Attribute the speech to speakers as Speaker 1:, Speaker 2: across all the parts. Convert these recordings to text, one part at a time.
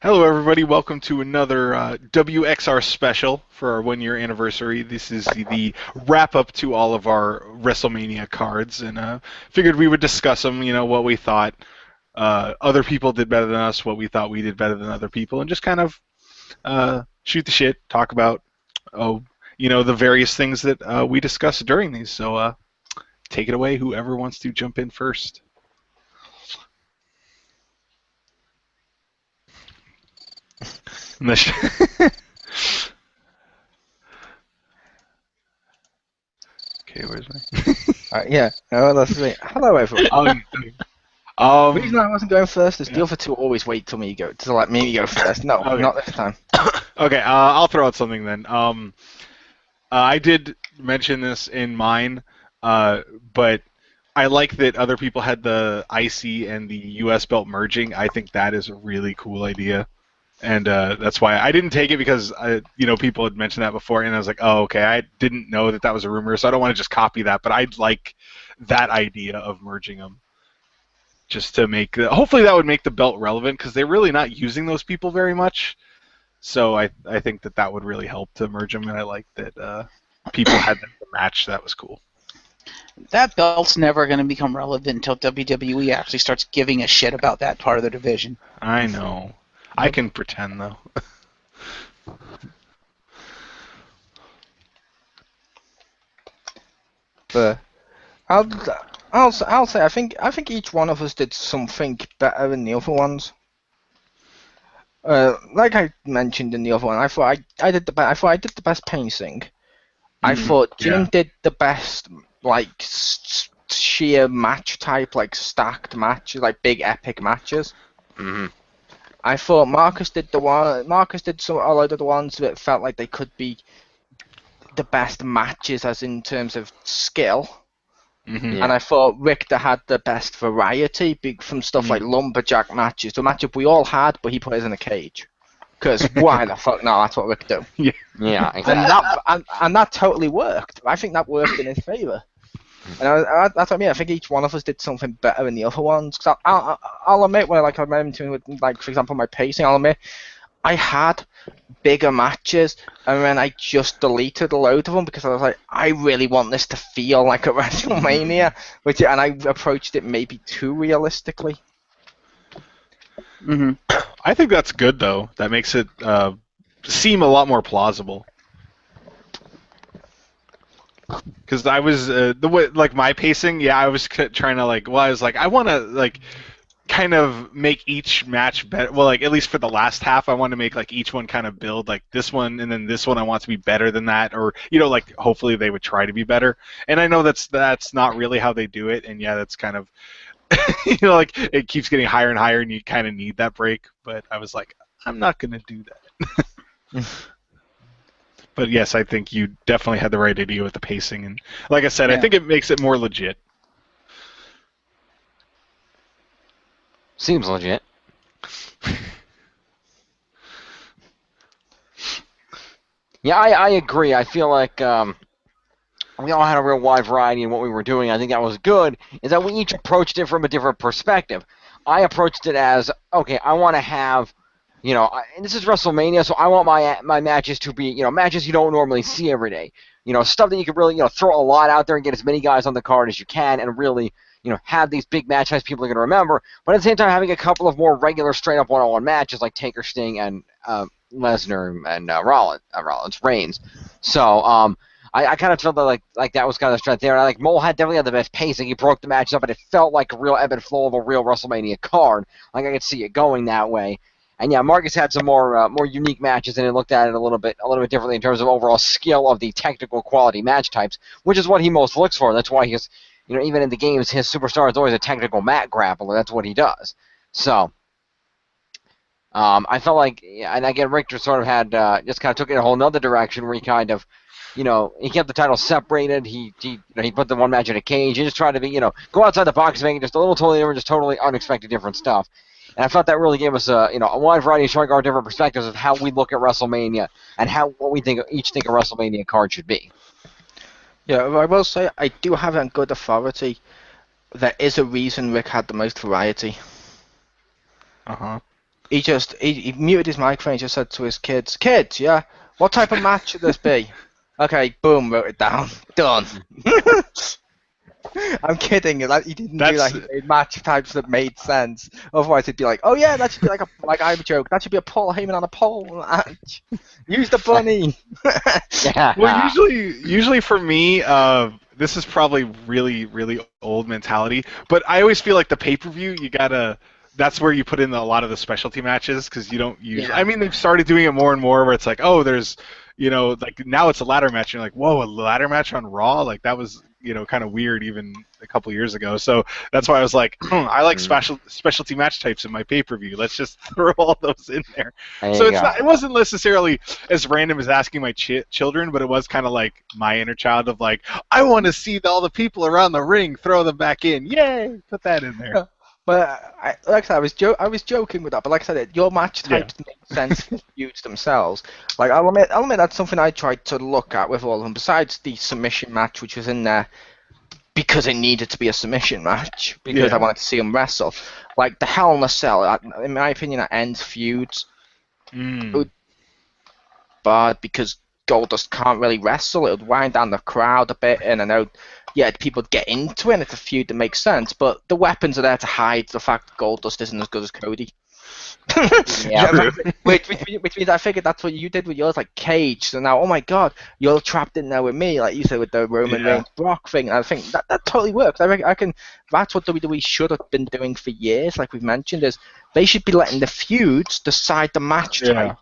Speaker 1: Hello, everybody. Welcome to another WXR special for our 1 year anniversary. This is the wrap up to all of our WrestleMania cards, and figured we would discuss them. You know, what we thought other people did better than us, what we thought we did better than other people, and just kind of shoot the shit, talk about the various things that we discussed during these. So take it away, whoever wants to jump in first. Okay, where's my?
Speaker 2: Yeah. Oh, that's it. Hello, everyone. The reason I wasn't going first is the other two always wait till me go to let me go first. No,
Speaker 1: Okay.
Speaker 2: not this time.
Speaker 1: Okay, I'll throw out something then. I did mention this in mine, but I like that other people had the IC and the US belt merging. I think that is a really cool idea. And that's why I didn't take it because people had mentioned that before, and I was like, oh, okay, I didn't know that was a rumor, so I don't want to just copy that. But I'd like that idea of merging them, just to make hopefully that would make the belt relevant because they're really not using those people very much. So I think that would really help to merge them, and I like that people had the match. That was cool.
Speaker 3: That belt's never going to become relevant until WWE actually starts giving a shit about that part of the division.
Speaker 1: I know. I can pretend though.
Speaker 2: But I'll say I think each one of us did something better than the other ones. Like I mentioned in the other one, I thought I did the best pacing. I thought Jim did the best sheer match type, like stacked matches, like big epic matches.
Speaker 4: Mm-hmm.
Speaker 2: I thought Marcus did a lot of the ones that felt like they could be the best matches, as in terms of skill.
Speaker 1: Mm-hmm.
Speaker 2: And I thought Richter had the best variety from stuff like lumberjack matches to a matchup we all had, but he put us in a cage. Because why the fuck not? That's what Richter do.
Speaker 4: Yeah, exactly.
Speaker 2: And that totally worked. I think that worked in his favor. And that's what I mean. I think each one of us did something better than the other ones. Cause I'll admit, when I mentioned with, for example, my pacing, I'll admit I had bigger matches, and then I just deleted a load of them because I was like, I really want this to feel like a WrestleMania, and I approached it maybe too realistically.
Speaker 3: Mm-hmm.
Speaker 1: I think that's good though. That makes it seem a lot more plausible. Because I was the way my pacing, I was trying to I was like, I want to kind of make each match better. Well, at least for the last half, I want to make each one kind of build this one, and then this one I want to be better than that, or hopefully they would try to be better. And I know that's not really how they do it, and that's kind of it keeps getting higher and higher, and you kind of need that break. But I was like, I'm not gonna do that. But yes, I think you definitely had the right idea with the pacing, and like I said, I think it makes it more legit.
Speaker 4: Seems legit. Yeah, I agree. I feel like we all had a real wide variety in what we were doing. I think that was good, is that we each approached it from a different perspective. I approached it as, okay, I want to have, and this is WrestleMania, so I want my matches to be, matches you don't normally see every day. Stuff that you can really, throw a lot out there and get as many guys on the card as you can, and really, have these big match types people are going to remember. But at the same time, having a couple of more regular, straight-up one-on-one matches like Taker, Sting, and Lesnar and Rollins, Reigns. So I kind of felt like that was kind of the strength there. And Mole definitely had the best pacing. He broke the matches up, and it felt like a real ebb and flow of a real WrestleMania card. I could see it going that way. And Marcus had some more unique matches, and it looked at it a little bit differently in terms of overall skill of the technical quality match types, which is what he most looks for. That's why he's, even in the games, his superstar is always a technical mat grappler. That's what he does. So I felt like, and again, Richter sort of had just kind of took it in a whole nother direction where he kind of, he kept the titles separated. He put the one match in a cage. He just tried to be, go outside the box, making just a little totally different, just totally unexpected different stuff. And I thought that really gave us a wide variety of showing our different perspectives of how we look at WrestleMania and what we each think a WrestleMania card should be.
Speaker 2: Yeah, I will say I do have on good authority. There is a reason Rick had the most variety.
Speaker 1: Uh-huh.
Speaker 2: he muted his microphone. He just said to his kids, yeah, what type of match should this be? Okay, boom, wrote it down. Done. I'm kidding. He didn't do that. He made match types that made sense. Otherwise, he'd be like, "Oh yeah, that should be like I joke. That should be a Paul Heyman on a pole match. Use the bunny."
Speaker 1: Well, usually for me, this is probably really, really old mentality. But I always feel like the pay-per-view, that's where you put in a lot of the specialty matches because you don't usually.
Speaker 2: Yeah.
Speaker 1: I mean, they've started doing it more and more where it's like, oh, there's, like now it's a ladder match. And you're like, whoa, a ladder match on Raw? Like that was, kind of weird even a couple years ago. So that's why I was like, I like specialty match types in my pay-per-view. Let's just throw all those in there. So it wasn't necessarily as random as asking my children, but it was kind of like my inner child of like, I want to see all the people around the ring, throw them back in. Yay! Put that in there.
Speaker 2: But like I said, I was joking with that. But like I said, your match types make sense for feuds themselves. Like I'll admit that's something I tried to look at with all of them. Besides the submission match, which was in there because it needed to be a submission match because I wanted to see them wrestle. Like the Hell in a Cell, in my opinion, that ends feuds. But because Goldust can't really wrestle, it would wind down the crowd a bit, and I know. Yeah, people get into it, and it's a feud that makes sense, but the weapons are there to hide the fact that Goldust isn't as good as Cody. Which means I figured that's what you did with yours, like Cage. So now, oh my god, you're trapped in there with me, like you said with the Roman Reigns Brock thing. And I think that totally works. I reckon that's what WWE should have been doing for years, like we've mentioned, is they should be letting the feuds decide the match type.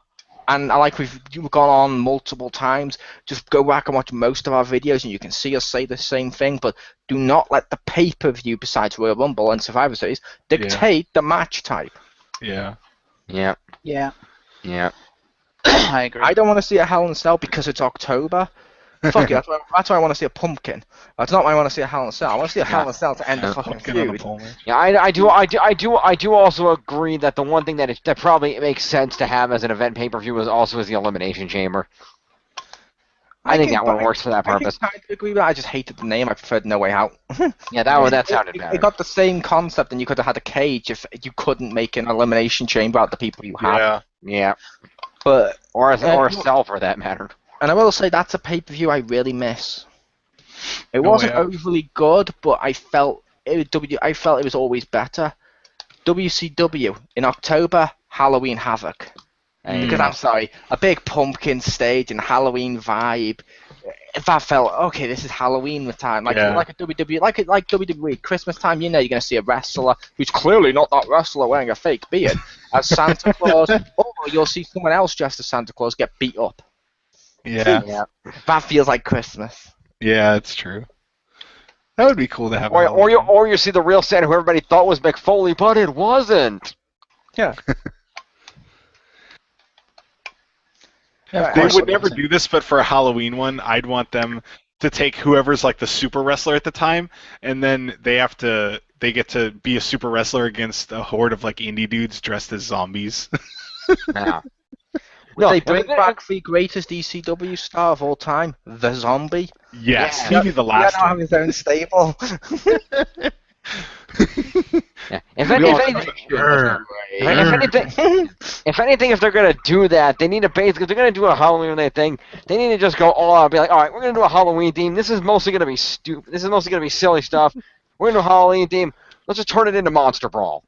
Speaker 2: And like we've gone on multiple times, just go back and watch most of our videos and you can see us say the same thing, but do not let the pay-per-view, besides Royal Rumble and Survivor Series, dictate the match type.
Speaker 3: Yeah.
Speaker 2: I agree. I don't want to see a Hell in a Cell because it's October. Fuck it, that's why I want to see a pumpkin. That's not why I want to see a Hell in a Cell. I want to see a Hell in a Cell to end the fucking feud.
Speaker 4: Yeah, I do also agree that the one thing that probably makes sense to have as an event pay-per-view is the Elimination Chamber. I think that one works for that purpose.
Speaker 2: I agree with that. I just hated the name. I preferred No Way Out.
Speaker 4: Yeah, that sounded better.
Speaker 2: It got the same concept, and you could have had a cage if you couldn't make an Elimination Chamber out of the people you have.
Speaker 4: Yeah.
Speaker 2: But
Speaker 4: or a cell for that matter.
Speaker 2: And I will say that's a pay-per-view I really miss. It wasn't overly good, but I felt it was always better. WCW in October, Halloween Havoc. Because I'm sorry, a big pumpkin stage and Halloween vibe. If I felt okay, this is Halloween time, like a WWE, like WWE Christmas time. You're gonna see a wrestler who's clearly not that wrestler wearing a fake beard as Santa Claus, or you'll see someone else dressed as Santa Claus get beat up.
Speaker 1: Yeah.
Speaker 2: That feels like Christmas.
Speaker 1: Yeah, it's true. That would be cool to have.
Speaker 4: Or you see the real Santa who everybody thought was Mick Foley, but it wasn't.
Speaker 2: Yeah.
Speaker 1: They would never do this, but for a Halloween one, I'd want them to take whoever's like the super wrestler at the time, and then they get to be a super wrestler against a horde of like indie dudes dressed as zombies.
Speaker 2: Yeah. They bring back the greatest ECW star of all time, the Zombie.
Speaker 1: Yes, maybe the last one.
Speaker 2: Have his own stable.
Speaker 4: If anything, if they're gonna do that, they need to basically, if they're gonna do a Halloween thing, they need to just go all out and be like, all right, we're gonna do a Halloween theme. This is mostly gonna be stupid. This is mostly gonna be silly stuff. We're gonna do a Halloween theme. Let's just turn it into Monster Brawl.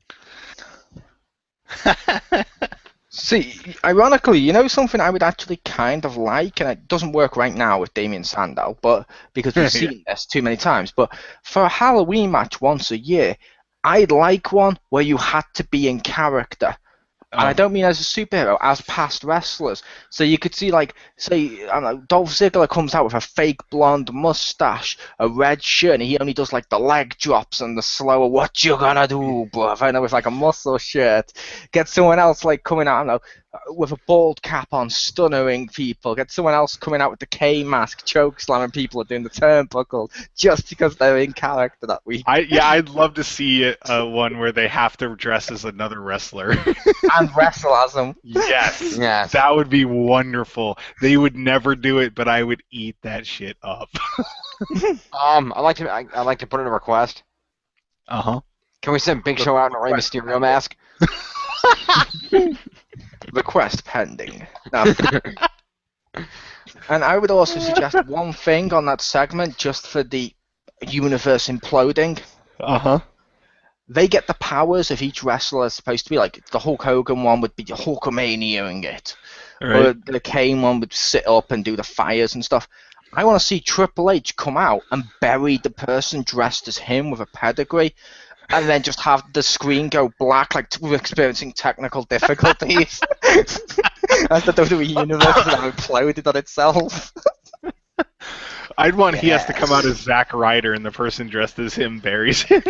Speaker 2: See, ironically, something I would actually kind of like, and it doesn't work right now with Damien Sandow, but because we've seen this too many times, but for a Halloween match once a year, I'd like one where you had to be in character. And I don't mean as a superhero, as past wrestlers. So you could see, like, say, I don't know, Dolph Ziggler comes out with a fake blonde mustache, a red shirt, and he only does, like, the leg drops and the slower, what you gonna do, bruv? I know, with, like, a muscle shirt. Get someone else, like, coming out, I don't know, with a bald cap on, stunnering people. Get someone else coming out with the K mask, choke slamming people and doing the turnbuckle, just because they're in character that week.
Speaker 1: I'd love to see one where they have to dress as another wrestler.
Speaker 2: And wrestle as them.
Speaker 1: Yes. That would be wonderful. They would never do it, but I would eat that shit up.
Speaker 4: I'd like to put in a request.
Speaker 1: Uh-huh.
Speaker 4: Can we send Big Show out in a Rey Mysterio mask?
Speaker 2: Request pending. No. And I would also suggest one thing on that segment just for the universe imploding.
Speaker 1: Uh-huh.
Speaker 2: They get the powers of each wrestler. It's supposed to be like the Hulk Hogan one would be Hulkamaniaing it.
Speaker 1: Right.
Speaker 2: Or the Kane one would sit up and do the fires and stuff. I want to see Triple H come out and bury the person dressed as him with a pedigree, and then just have the screen go black like we're experiencing technical difficulties. As the WWE universe has imploded on itself.
Speaker 1: I'd want he has to come out as Zack Ryder and the person dressed as him buries him.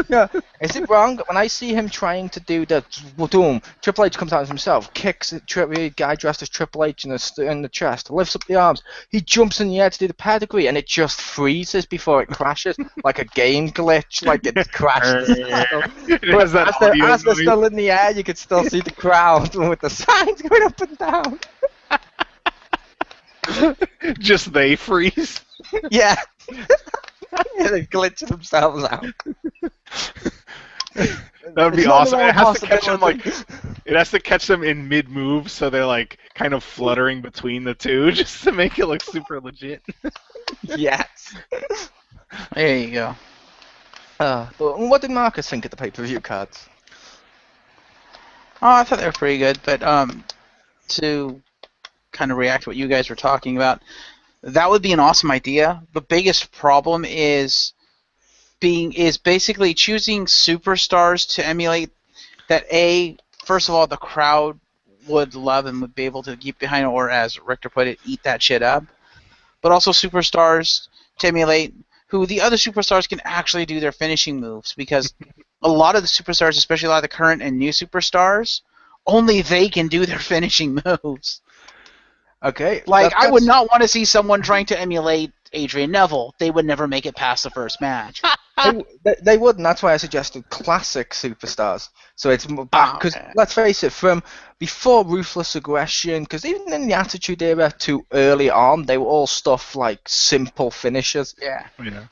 Speaker 2: Yeah. Is it wrong that when I see him trying to do the boom, Triple H comes out as himself, kicks the guy dressed as Triple H in the chest, lifts up the arms, he jumps in the air to do the pedigree, and it just freezes before it crashes, like a game glitch, like it crashes.
Speaker 1: As
Speaker 2: They're still in the air, you could still see the crowd with the signs going up and down.
Speaker 1: Just they freeze.
Speaker 2: Yeah. Yeah, they glitch themselves out.
Speaker 1: That would be awesome. It has to catch them it has to catch them in mid-move, so they're like kind of fluttering between the two, just to make it look super legit.
Speaker 2: Yes.
Speaker 3: There you go.
Speaker 2: But what did Marcus think of the pay-per-view cards?
Speaker 3: Oh, I thought they were pretty good, but to kind of react to what you guys were talking about, that would be an awesome idea. The biggest problem is basically choosing superstars to emulate that first of all, the crowd would love and would be able to get behind, or as Richter put it, eat that shit up. But also superstars to emulate who the other superstars can actually do their finishing moves, because a lot of the superstars, especially a lot of the current and new superstars, only they can do their finishing moves.
Speaker 2: Okay.
Speaker 3: Like, I would not want to see someone trying to emulate Adrian Neville. They would never make it past the first match.
Speaker 2: They would, and that's why I suggested classic superstars. So it's back, because let's face it, from before Ruthless Aggression, because even in the Attitude Era to early on, they were all stuff like simple finishes.
Speaker 3: Yeah.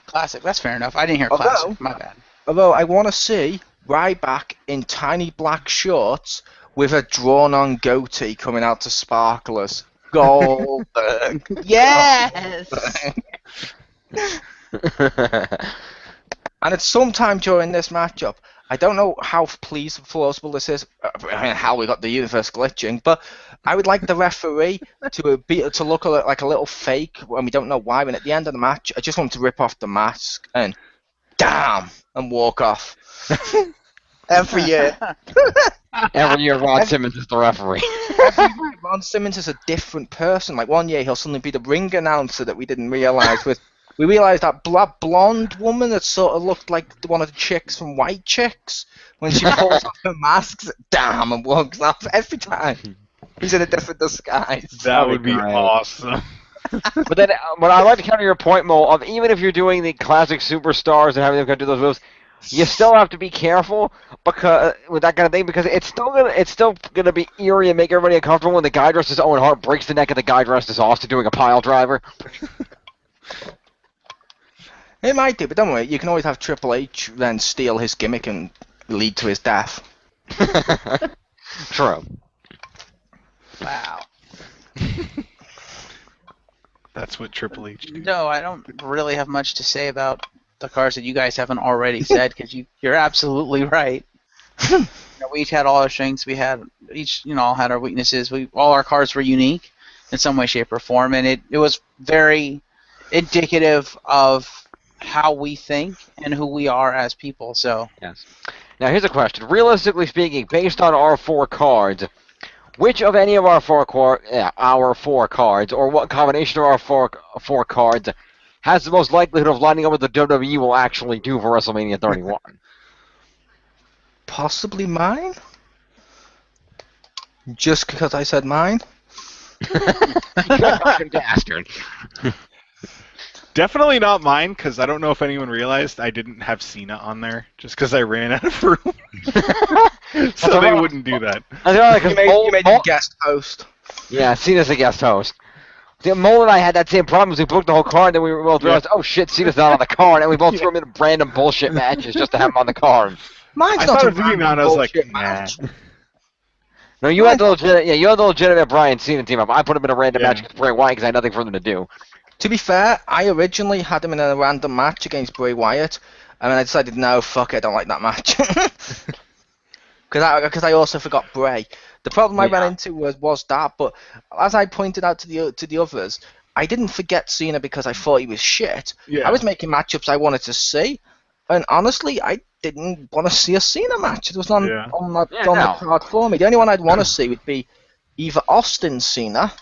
Speaker 3: Classic. That's fair enough. I didn't hear classic. My bad.
Speaker 2: Although I want to see Ryback in tiny black shorts with a drawn-on goatee coming out to sparklers. Goldberg.
Speaker 3: Yes!
Speaker 2: And at some time during this matchup, I don't know how plausible this is, how we got the universe glitching, but I would like the referee to look like a little fake, and we don't know why, and at the end of the match, I just want him to rip off the mask and damn, and walk off. Every year.
Speaker 4: Every year, Ron Simmons is the referee.
Speaker 2: Every year, Ron Simmons is a different person. Like, one year, he'll suddenly be the ring announcer that we didn't realize. We realized that blonde woman that sort of looked like one of the chicks from White Chicks. When she pulls off her masks, damn, and walks off every time. He's in a different disguise.
Speaker 1: That would be awesome.
Speaker 4: But I'd like to counter your point, Mo, of even if you're doing the classic superstars and having them do those moves, you still have to be careful because with that kind of thing, because it's still gonna be eerie and make everybody uncomfortable when the guy dressed as Owen Hart breaks the neck of the guy dressed as Austin doing a pile driver.
Speaker 2: It might do, but don't worry. You can always have Triple H then steal his gimmick and lead to his death.
Speaker 4: True.
Speaker 3: Wow.
Speaker 1: That's what Triple H did.
Speaker 3: No, I don't really have much to say about the cards that you guys haven't already said, because you're absolutely right. We each had all our strengths. We had all had our weaknesses. All our cards were unique in some way, shape, or form, and it was very indicative of how we think and who we are as people. So
Speaker 4: yes. Now here's a question. Realistically speaking, based on our four cards, which of any of our four cards, or what combination of our four cards, has the most likelihood of lining up with the WWE will actually do for WrestleMania 31?
Speaker 2: Possibly mine? Just because I said mine?
Speaker 4: You fucking bastard.
Speaker 1: Definitely not mine, because I don't know if anyone realized I didn't have Cena on there, just because I ran out of room. So they wouldn't do that.
Speaker 2: You made him guest host.
Speaker 4: Yeah, Cena's a guest host. See, Mole and I had that same problem. We booked the whole card, and then we both realized, oh shit, Cena's not on the card, and we both threw him in random bullshit matches just to have him on the card.
Speaker 2: Mine's
Speaker 1: I
Speaker 2: not a
Speaker 1: started thinking
Speaker 2: random
Speaker 1: that, I was like,
Speaker 2: bullshit
Speaker 1: nah.
Speaker 2: match.
Speaker 4: No, you had the legitimate Bryan Cena team up. I put him in a random match with Bray Wyatt because I had nothing for them to do.
Speaker 2: To be fair, I originally had him in a random match against Bray Wyatt, and then I decided, no, fuck it, I don't like that match. Because I also forgot Bray. The problem I ran into was that, but as I pointed out to the others, I didn't forget Cena because I thought he was shit.
Speaker 1: Yeah.
Speaker 2: I was making matchups I wanted to see, and honestly, I didn't want to see a Cena match. It was on the card for me. The only one I'd want to see would be either Austin Cena,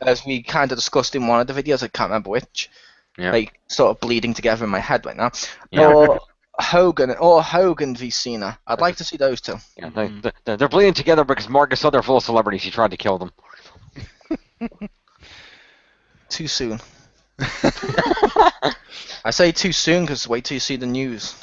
Speaker 2: as we kind of discussed in one of the videos, I can't remember which, like sort of bleeding together in my head right now, or Hogan v Cena. I'd like to see those two.
Speaker 4: Yeah, they're bleeding together because Marcus saw they're full of celebrities. He tried to kill them.
Speaker 2: Too soon. I say too soon because wait till you see the news.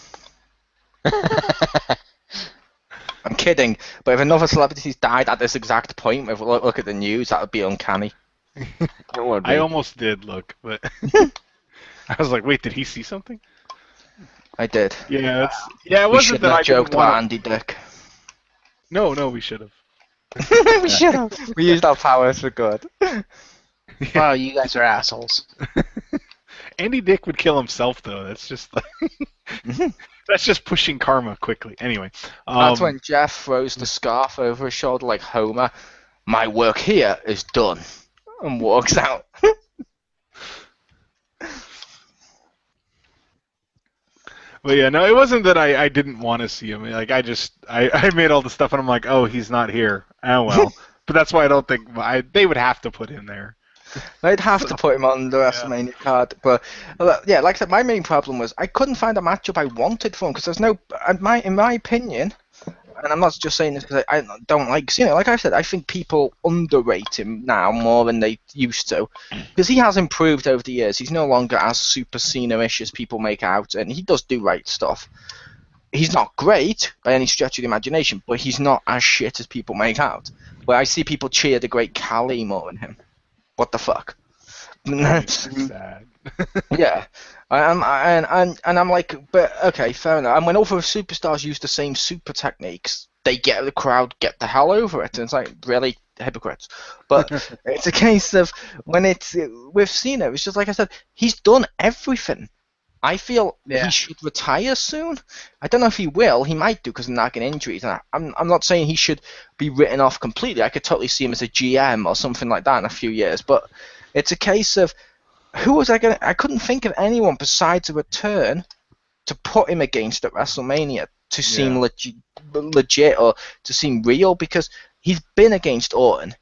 Speaker 2: I'm kidding, but if another celebrity died at this exact point, if we look at the news, that would be uncanny.
Speaker 4: It would be.
Speaker 1: I almost did look, but I was like, wait, did he see something?
Speaker 2: I did.
Speaker 1: Yeah, it wasn't that I
Speaker 2: joked about Andy Dick.
Speaker 1: No, we should have.
Speaker 2: We should have. We used our powers for good.
Speaker 3: Wow, you guys are assholes.
Speaker 1: Andy Dick would kill himself, though. That's just like, that's just pushing karma quickly. Anyway,
Speaker 2: that's when Jeff throws the scarf over his shoulder like Homer. My work here is done, and walks out.
Speaker 1: But yeah, no, it wasn't that I didn't want to see him. Like I made all the stuff, and I'm like, oh, he's not here. Oh well. But that's why I don't think they would have to put him there.
Speaker 2: They'd have to put him on the WrestleMania card, but yeah, like I said, my main problem was I couldn't find a matchup I wanted for him because there's no, in my opinion, and I'm not just saying this because I don't like Cena. Like I said, I think people underrate him now more than they used to because he has improved over the years. He's no longer as super Cena-ish as people make out, and he does do right stuff. He's not great by any stretch of the imagination, but he's not as shit as people make out. Where I see people cheer the great Khali more than him. What the fuck?
Speaker 1: Sad.
Speaker 2: Yeah, and I'm like, but okay, fair enough. And when other superstars use the same super techniques, they get the crowd get the hell over it, and it's like really hypocrites. But it's a case of when it's with Cena, it's just like I said, he's done everything. I feel he should retire soon. I don't know if he will. He might do because of nagging injuries. And I'm not saying he should be written off completely. I could totally see him as a GM or something like that in a few years. But it's a case of who was I going to... I couldn't think of anyone besides a return to put him against at WrestleMania to seem legit or to seem real because he's been against Orton.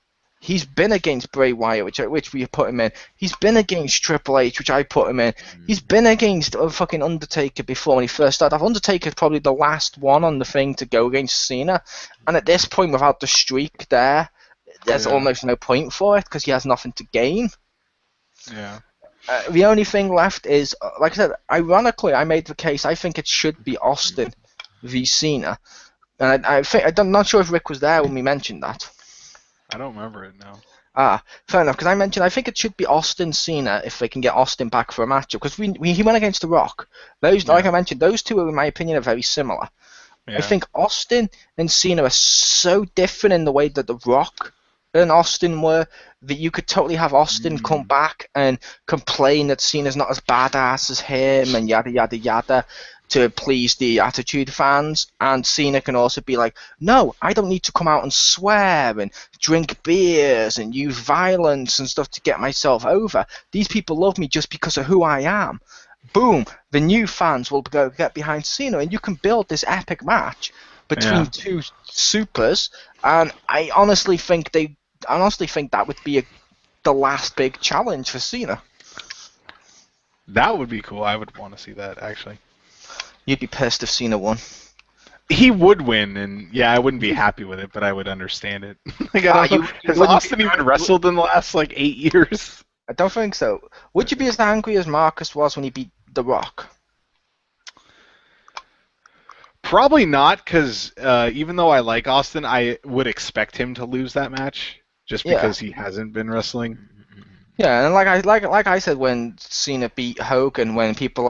Speaker 2: He's been against Bray Wyatt, which we put him in. He's been against Triple H, which I put him in. He's been against fucking Undertaker before when he first started off. Undertaker's probably the last one on the thing to go against Cena. And at this point, without the streak there's almost no point for it because he has nothing to gain.
Speaker 1: Yeah.
Speaker 2: The only thing left is, like I said, ironically, I made the case. I think it should be Austin v Cena. And I'm not sure if Rick was there when we mentioned that.
Speaker 1: I don't remember it now.
Speaker 2: Fair enough, because I mentioned I think it should be Austin Cena if they can get Austin back for a matchup, because he went against The Rock. Like I mentioned, those two, in my opinion, are very similar. Yeah. I think Austin and Cena are so different in the way that The Rock and Austin were that you could totally have Austin come back and complain that Cena's not as badass as him and yada yada yada to please the Attitude fans, and Cena can also be like, no, I don't need to come out and swear and drink beers and use violence and stuff to get myself over. These people love me just because of who I am. Boom, the new fans will go get behind Cena, and you can build this epic match between two supers, and I honestly think that would be the last big challenge for Cena.
Speaker 1: That would be cool. I would want to see that, actually.
Speaker 2: You'd be pissed if Cena won.
Speaker 1: He would win, and I wouldn't be happy with it, but I would understand it. Has Austin even wrestled in the last 8 years?
Speaker 2: I don't think so. Would you be as angry as Marcus was when he beat The Rock?
Speaker 1: Probably not, because even though I like Austin, I would expect him to lose that match just because he hasn't been wrestling.
Speaker 2: Yeah, and like I said when Cena beat Hogan, when people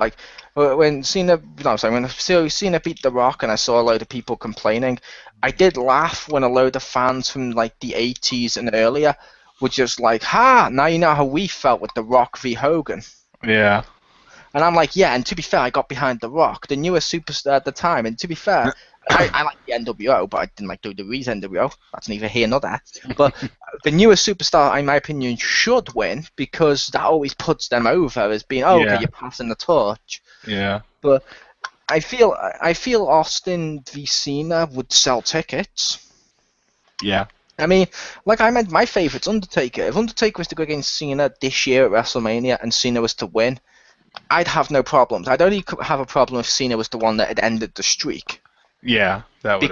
Speaker 2: when Cena, no, sorry, when Cena beat The Rock, and I saw a load of people complaining, I did laugh when a load of fans from like the 80s and earlier were just like, "Ha! Now you know how we felt with The Rock v Hogan."
Speaker 1: Yeah.
Speaker 2: And I'm like, yeah, and to be fair, I got behind The Rock, the newest superstar at the time, and to be fair, I like the NWO, but I didn't like WWE's NWO. That's neither here nor there. But the newest superstar, in my opinion, should win because that always puts them over as being, oh, okay,
Speaker 1: Yeah.
Speaker 2: you're passing the torch.
Speaker 1: Yeah.
Speaker 2: But I feel Austin v Cena would sell tickets.
Speaker 1: Yeah.
Speaker 2: I mean, like I meant, my favourite's Undertaker. If Undertaker was to go against Cena this year at WrestleMania and Cena was to win, I'd have no problems. I'd only have a problem if Cena was the one that had ended the streak.
Speaker 1: Yeah. That would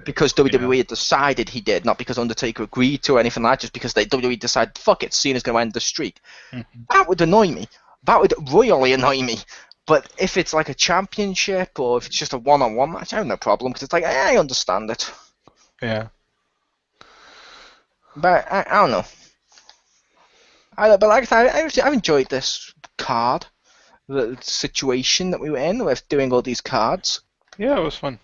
Speaker 2: Because WWE had decided he did, not because Undertaker agreed to or anything like that, just because WWE decided, fuck it, Cena's going to end the streak. That would annoy me. That would royally annoy me. But if it's like a championship or if it's just a one-on-one match, I have no problem because it's like, I understand it.
Speaker 1: Yeah.
Speaker 2: But I don't know. But like I said, I've enjoyed this card. The situation that we were in with doing all these cards.
Speaker 1: Yeah, it was fun.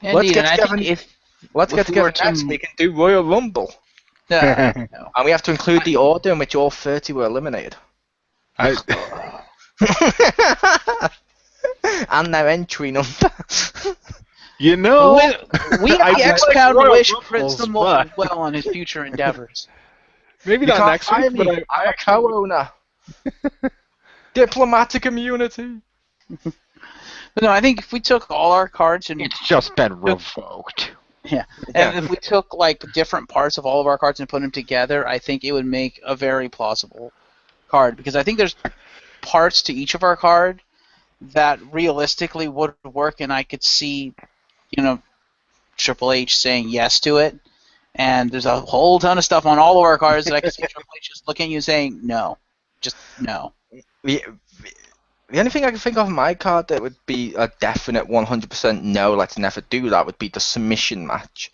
Speaker 2: Let's
Speaker 3: Indeed,
Speaker 2: get
Speaker 3: and I
Speaker 2: together.
Speaker 3: think if
Speaker 2: Let's get
Speaker 3: if we were
Speaker 2: together next
Speaker 3: to-
Speaker 2: week and do Royal Rumble.
Speaker 3: no.
Speaker 2: And we have to include the order in which all 30 were eliminated.
Speaker 1: I,
Speaker 2: And their entry number.
Speaker 1: you know,
Speaker 3: we
Speaker 1: I
Speaker 3: X-Pound
Speaker 1: like Royal
Speaker 3: wish
Speaker 1: Rumbles,
Speaker 3: Prince the
Speaker 1: but-
Speaker 3: well on his future endeavors.
Speaker 1: maybe
Speaker 2: You
Speaker 1: not
Speaker 2: can't
Speaker 1: next
Speaker 2: fire
Speaker 1: week,
Speaker 2: me.
Speaker 1: but
Speaker 2: I'm a co-owner. Diplomatic immunity.
Speaker 3: But no, I think if we took all our cards and
Speaker 4: It's just been revoked.
Speaker 3: and if we took like different parts of all of our cards and put them together, I think it would make a very plausible card because I think there's parts to each of our card that realistically would work, and I could see, Triple H saying yes to it. And there's a whole ton of stuff on all of our cards that I could see Triple H just looking at you saying no, just no.
Speaker 2: The only thing I can think of on my card that would be a definite 100% no, let's never do that, would be the submission match.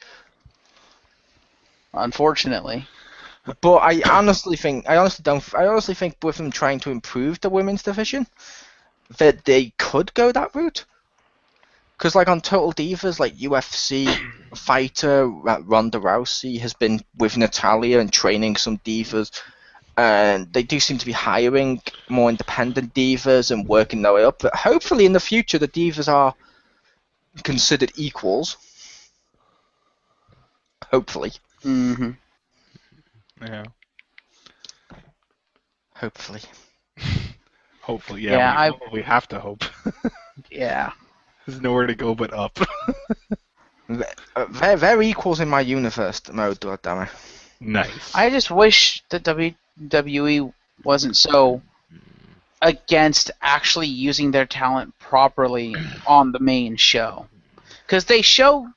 Speaker 3: Unfortunately.
Speaker 2: But I honestly think with them trying to improve the women's division, that they could go that route. Because like on Total Divas, like UFC fighter Ronda Rousey has been with Natalia and training some divas, and they do seem to be hiring more independent divas and working their way up. But hopefully in the future the divas are considered equals. Hopefully.
Speaker 3: Mm-hmm.
Speaker 1: yeah.
Speaker 2: Hopefully.
Speaker 1: Hopefully,
Speaker 3: Yeah,
Speaker 1: we have to hope.
Speaker 3: Yeah.
Speaker 1: There's nowhere to go but up.
Speaker 2: They're equals in my universe, mode, goddammit.
Speaker 1: Nice.
Speaker 3: I just wish that WWE wasn't so against actually using their talent properly on the main show. Because they've shown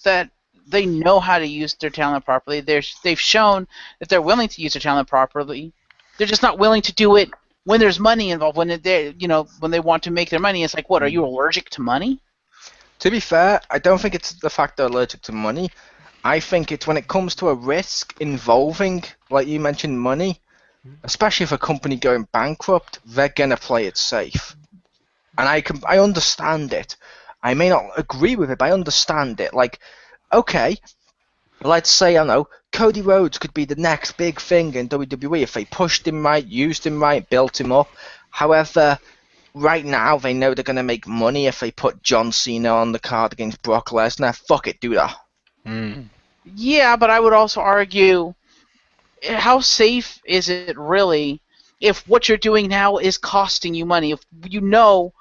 Speaker 3: that they know how to use their talent properly. They've shown that they're willing to use their talent properly. They're just not willing to do it when there's money involved. When they want to make their money, it's like, what? Are you allergic to money?
Speaker 2: To be fair, I don't think it's the fact they're allergic to money. I think it's when it comes to a risk involving, like you mentioned, money, especially if a company going bankrupt, they're gonna play it safe. And I understand it. I may not agree with it, but I understand it. Like, okay, let's say, I don't know, Cody Rhodes could be the next big thing in WWE if they pushed him right, used him right, built him up. However, right now they know they're going to make money if they put John Cena on the card against Brock Lesnar. Fuck it, do that.
Speaker 3: Yeah, but I would also argue, how safe is it really if what you're doing now is costing you money? If you know,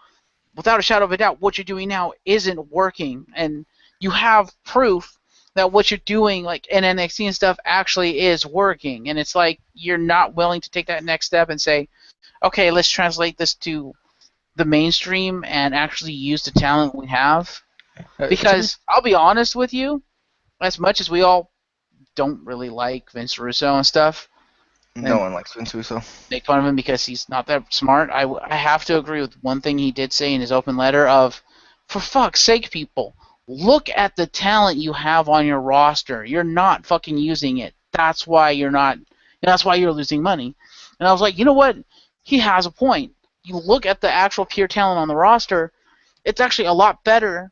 Speaker 3: without a shadow of a doubt, what you're doing now isn't working, and you have proof that what you're doing, like in NXT and stuff, actually is working, and it's like you're not willing to take that next step and say, okay, let's translate this to the mainstream and actually use the talent we have. Because I'll be honest with you, as much as we all don't really like Vince Russo and stuff,
Speaker 2: No one likes Vince Russo.
Speaker 3: make fun of him because he's not that smart, I have to agree with one thing he did say in his open letter of, for fuck's sake, people, look at the talent you have on your roster. You're not fucking using it. That's why you're not And that's why you're losing money. And I was like, you know what? He has a point. You look at the actual pure talent on the roster, it's actually a lot better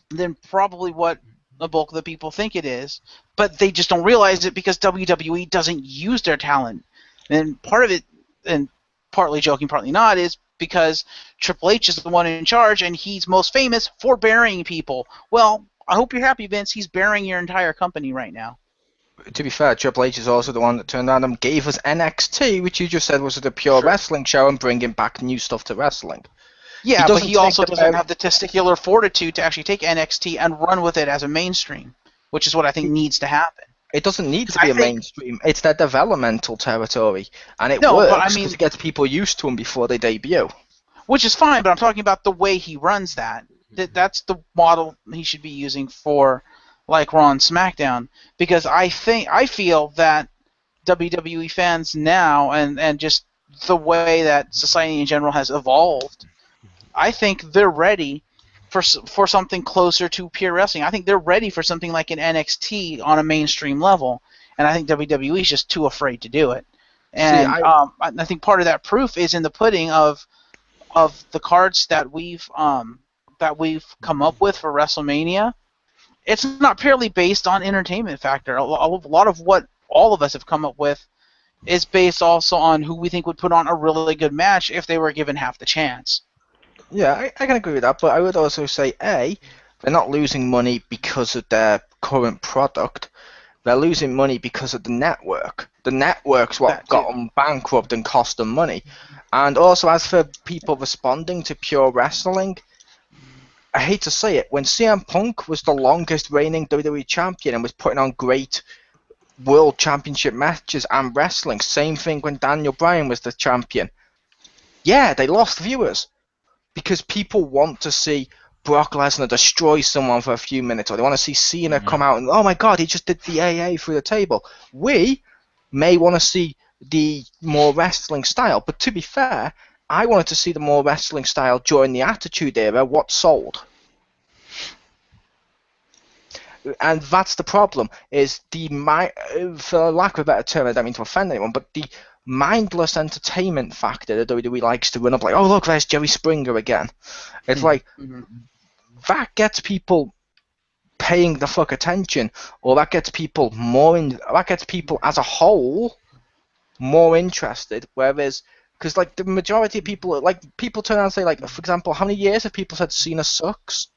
Speaker 3: than probably what the bulk of the people think it is. But they just don't realize it because WWE doesn't use their talent. And part of it, and partly joking, partly not, is because Triple H is the one in charge and he's most famous for burying people. Well, I hope you're happy, Vince. He's burying your entire company right now.
Speaker 2: To be fair, Triple H is also the one that turned around and gave us NXT, which you just said was a pure
Speaker 3: Sure.
Speaker 2: wrestling show, and bringing back new stuff to wrestling.
Speaker 3: Yeah, but he
Speaker 2: take
Speaker 3: also
Speaker 2: the
Speaker 3: doesn't
Speaker 2: bear-
Speaker 3: have the testicular fortitude to actually take NXT and run with it as a mainstream, which is what I think needs to happen.
Speaker 2: It doesn't need to
Speaker 3: 'Cause
Speaker 2: be
Speaker 3: I
Speaker 2: a
Speaker 3: think-
Speaker 2: mainstream. It's their developmental territory, and it
Speaker 3: No, but
Speaker 2: works
Speaker 3: I
Speaker 2: because
Speaker 3: mean-
Speaker 2: it gets people used to them before they debut.
Speaker 3: Which is fine, but I'm talking about the way he runs that. That's the model he should be using for, like, Raw and SmackDown. Because I feel that WWE fans now, and just the way that society in general has evolved, I think they're ready for something closer to pure wrestling. I think they're ready for something like an NXT on a mainstream level, and I think WWE is just too afraid to do it. And I think part of that proof is in the pudding of the cards that we've come up with for WrestleMania. It's not purely based on entertainment factor. A lot of what all of us have come up with is based also on who we think would put on a really good match if they were given half the chance.
Speaker 2: Yeah, I can agree with that, but I would also say, A, they're not losing money because of their current product. They're losing money because of the network. The network's what got them bankrupt and cost them money. And also, as for people responding to pure wrestling, I hate to say it, when CM Punk was the longest reigning WWE champion and was putting on great world championship matches and wrestling, same thing when Daniel Bryan was the champion. Yeah, they lost viewers because people want to see Brock Lesnar destroy someone for a few minutes, or they want to see Cena come out and, oh my god, he just did the AA through the table. We may want to see the more wrestling style, but to be fair, I wanted to see the more wrestling style during the Attitude Era. What sold? And that's the problem, is for lack of a better term, I don't mean to offend anyone, but the mindless entertainment factor that WWE likes to run up, like, oh look, there's Jerry Springer again. It's like, that gets people paying the fuck attention, or that gets people as a whole more interested, whereas, because like the majority of people, like, people turn around and say, like, for example, how many years have people said Cena sucks?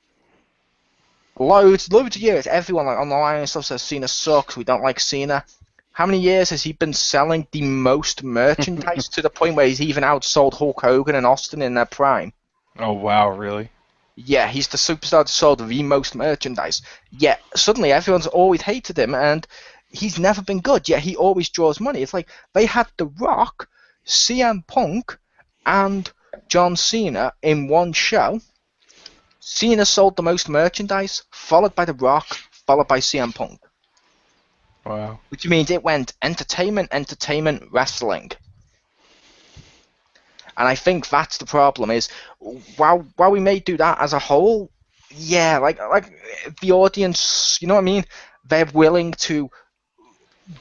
Speaker 2: Loads of years. Everyone, like, on the line and stuff says Cena sucks, we don't like Cena. How many years has he been selling the most merchandise to the point where he's even outsold Hulk Hogan and Austin in their prime?
Speaker 1: Oh wow, really?
Speaker 2: Yeah, he's the superstar that sold the most merchandise. Yet suddenly everyone's always hated him, and he's never been good. Yet he always draws money. It's like they had The Rock, CM Punk, and John Cena in one show. Cena sold the most merchandise, followed by The Rock, followed by CM Punk.
Speaker 1: Wow.
Speaker 2: Which means it went entertainment, wrestling. And I think that's the problem, is while we may do that as a whole, yeah, like the audience, you know what I mean? They're willing to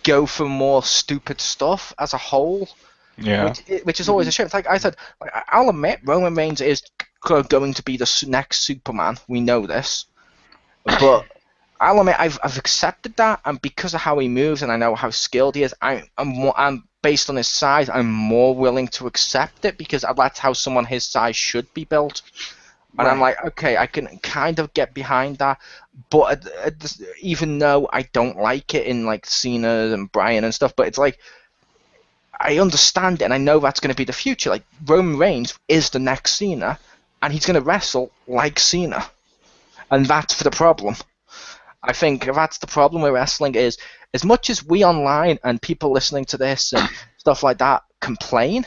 Speaker 2: go for more stupid stuff as a whole.
Speaker 1: Yeah.
Speaker 2: Which is always a shame. It's like I said, I'll admit Roman Reigns is going to be the next Superman. We know this. But I'll admit I've accepted that, and because of how he moves and I know how skilled he is, I'm based on his size, I'm more willing to accept it because that's how someone his size should be built. And I'm like, okay, I can kind of get behind that, but even though I don't like it in like Cena and Bryan and stuff, but it's like, I understand it and I know that's going to be the future. Like, Roman Reigns is the next Cena, and he's going to wrestle like Cena, and that's the problem. I think that's the problem with wrestling, is as much as we online and people listening to this and stuff like that complain,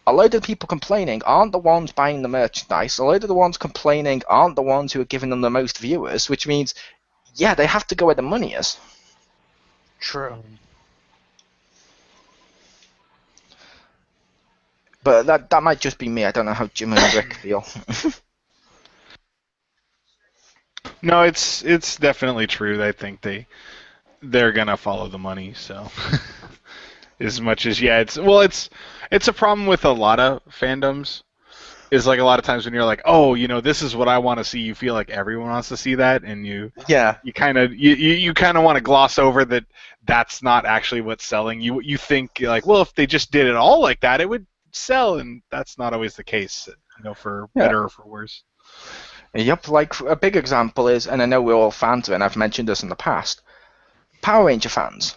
Speaker 2: a load of people complaining aren't the ones buying the merchandise. A load of the ones complaining aren't the ones who are giving them the most viewers, which means, yeah, they have to go where the money is.
Speaker 3: True.
Speaker 2: But that might just be me. I don't know how Jim and Rick feel.
Speaker 1: No, it's definitely true. I think they're gonna follow the money. So as much as it's a problem with a lot of fandoms. Is like a lot of times when you're like, oh, this is what I want to see. You feel like everyone wants to see that, and
Speaker 2: Yeah.
Speaker 1: you kind of you kind of want to gloss over that. That's not actually what's selling. You think like, well, if they just did it all like that, it would sell, and that's not always the case. For
Speaker 2: Yeah.
Speaker 1: better or for worse.
Speaker 2: Yep, like a big example is, and I know we're all fans of it, and I've mentioned this in the past, Power Ranger fans.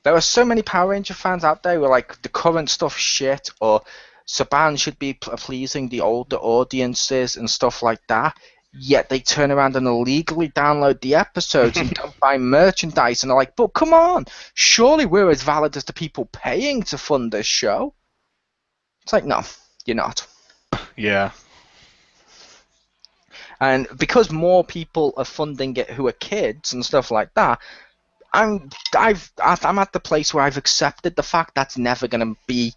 Speaker 2: There are so many Power Ranger fans out there who are like, the current stuff shit, or Saban should be pleasing the older audiences and stuff like that. Yet they turn around and illegally download the episodes and don't buy merchandise, and are like, but come on, surely we're as valid as the people paying to fund this show. It's like, no, you're not.
Speaker 1: Yeah.
Speaker 2: And because more people are funding it who are kids and stuff like that, I'm at the place where I've accepted the fact that's never going to be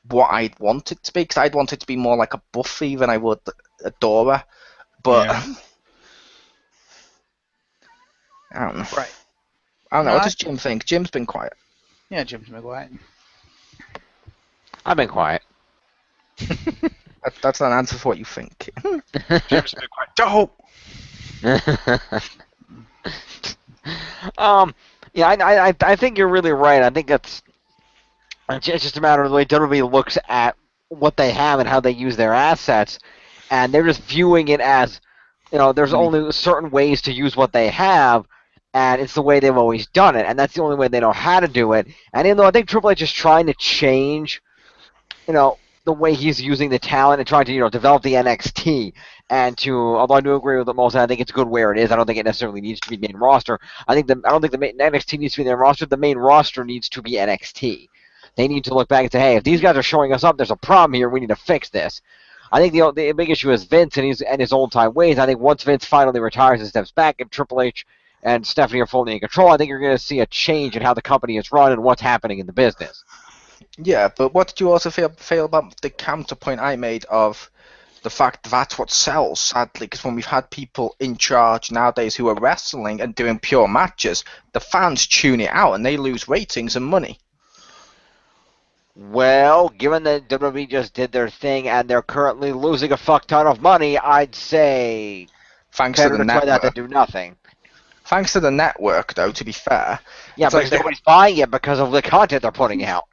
Speaker 2: what I'd want it to be, because I'd want it to be more like a Buffy than I would a Dora. But
Speaker 1: Yeah.
Speaker 2: I don't know.
Speaker 3: Right.
Speaker 2: I don't know.
Speaker 3: No,
Speaker 2: What does Jim think? Jim's been quiet.
Speaker 3: Yeah, Jim's been quiet.
Speaker 4: I've been quiet.
Speaker 2: That's not an answer for what you think.
Speaker 1: Jim's been quite dope.
Speaker 4: Yeah, I think you're really right. I think it's just a matter of the way WWE looks at what they have and how they use their assets, and they're just viewing it as, there's only certain ways to use what they have, and it's the way they've always done it, and that's the only way they know how to do it. And even though I think Triple H is trying to change, the way he's using the talent and trying to, develop the NXT, and although I do agree with it most, and I think it's good where it is. I don't think it necessarily needs to be main roster. I don't think the main NXT needs to be the main roster. The main roster needs to be NXT. They need to look back and say, hey, if these guys are showing us up, there's a problem here. We need to fix this. I think the big issue is Vince and his old-time ways. I think once Vince finally retires and steps back, and Triple H and Stephanie are fully in control, I think you're going to see a change in how the company is run and what's happening in the business.
Speaker 2: Yeah, but what did you also feel about the counterpoint I made of the fact that's what sells, sadly, because when we've had people in charge nowadays who are wrestling and doing pure matches, the fans tune it out and they lose ratings and money.
Speaker 4: Well, given that WWE just did their thing and they're currently losing a fuck ton of money, I'd say
Speaker 2: Thanks to
Speaker 4: better
Speaker 2: the
Speaker 4: to try that
Speaker 2: network.
Speaker 4: than do nothing.
Speaker 2: Thanks to the network, though, to be fair.
Speaker 4: Yeah,
Speaker 2: It's
Speaker 4: but
Speaker 2: like they-
Speaker 4: nobody's buying it because of the content they're putting out.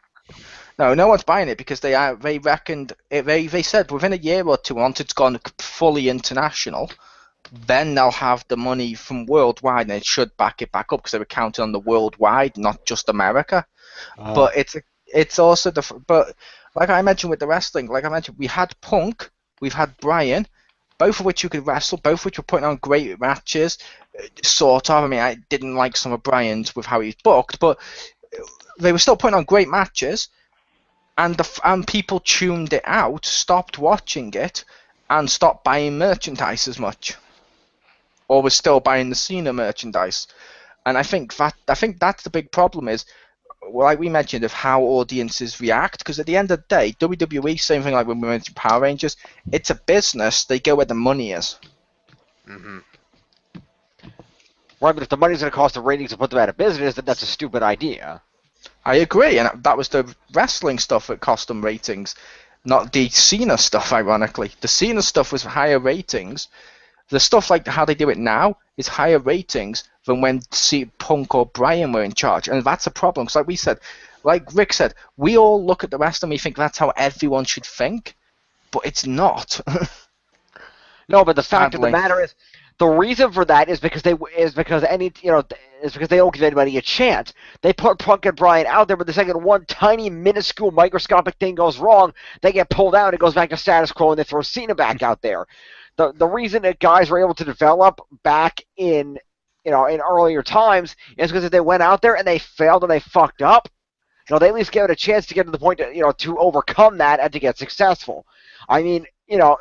Speaker 2: No one's buying it because they reckoned they said within a year or two, once it's gone fully international, then they'll have the money from worldwide, and it should back it back up because they were counting on the worldwide, not just America. But it's also but like I mentioned with the wrestling, like I mentioned, we had Punk, we've had Bryan, both of which you could wrestle, both of which were putting on great matches, sort of. I mean, I didn't like some of Bryan's with how he's booked, but they were still putting on great matches. And people tuned it out, stopped watching it, and stopped buying merchandise as much, or was still buying the Cena merchandise. And I think that's the big problem is, like we mentioned, of how audiences react. Because at the end of the day, WWE, same thing like when we mentioned Power Rangers, it's a business. They go where the money is.
Speaker 4: Mm-hmm. Right, but if the money's going to cost the ratings to put them out of business, then that's a stupid idea.
Speaker 2: I agree, and that was the wrestling stuff that cost them ratings, not the Cena stuff, ironically. The Cena stuff was higher ratings. The stuff like how they do it now is higher ratings than when Punk or Bryan were in charge, and that's a problem. Because like we said, like Rick said, we all look at the rest and we think that's how everyone should think, but it's not.
Speaker 4: No, but the fact of the
Speaker 2: Sadly.
Speaker 4: matter is, the reason for that is because they don't give anybody a chance. They put Punk and Bryan out there, but the second one tiny minuscule microscopic thing goes wrong, they get pulled out. It goes back to status quo, and they throw Cena back out there. The reason that guys were able to develop back in earlier times is because if they went out there and they failed and they fucked up, they at least gave it a chance to get to the point to overcome that and to get successful. I mean,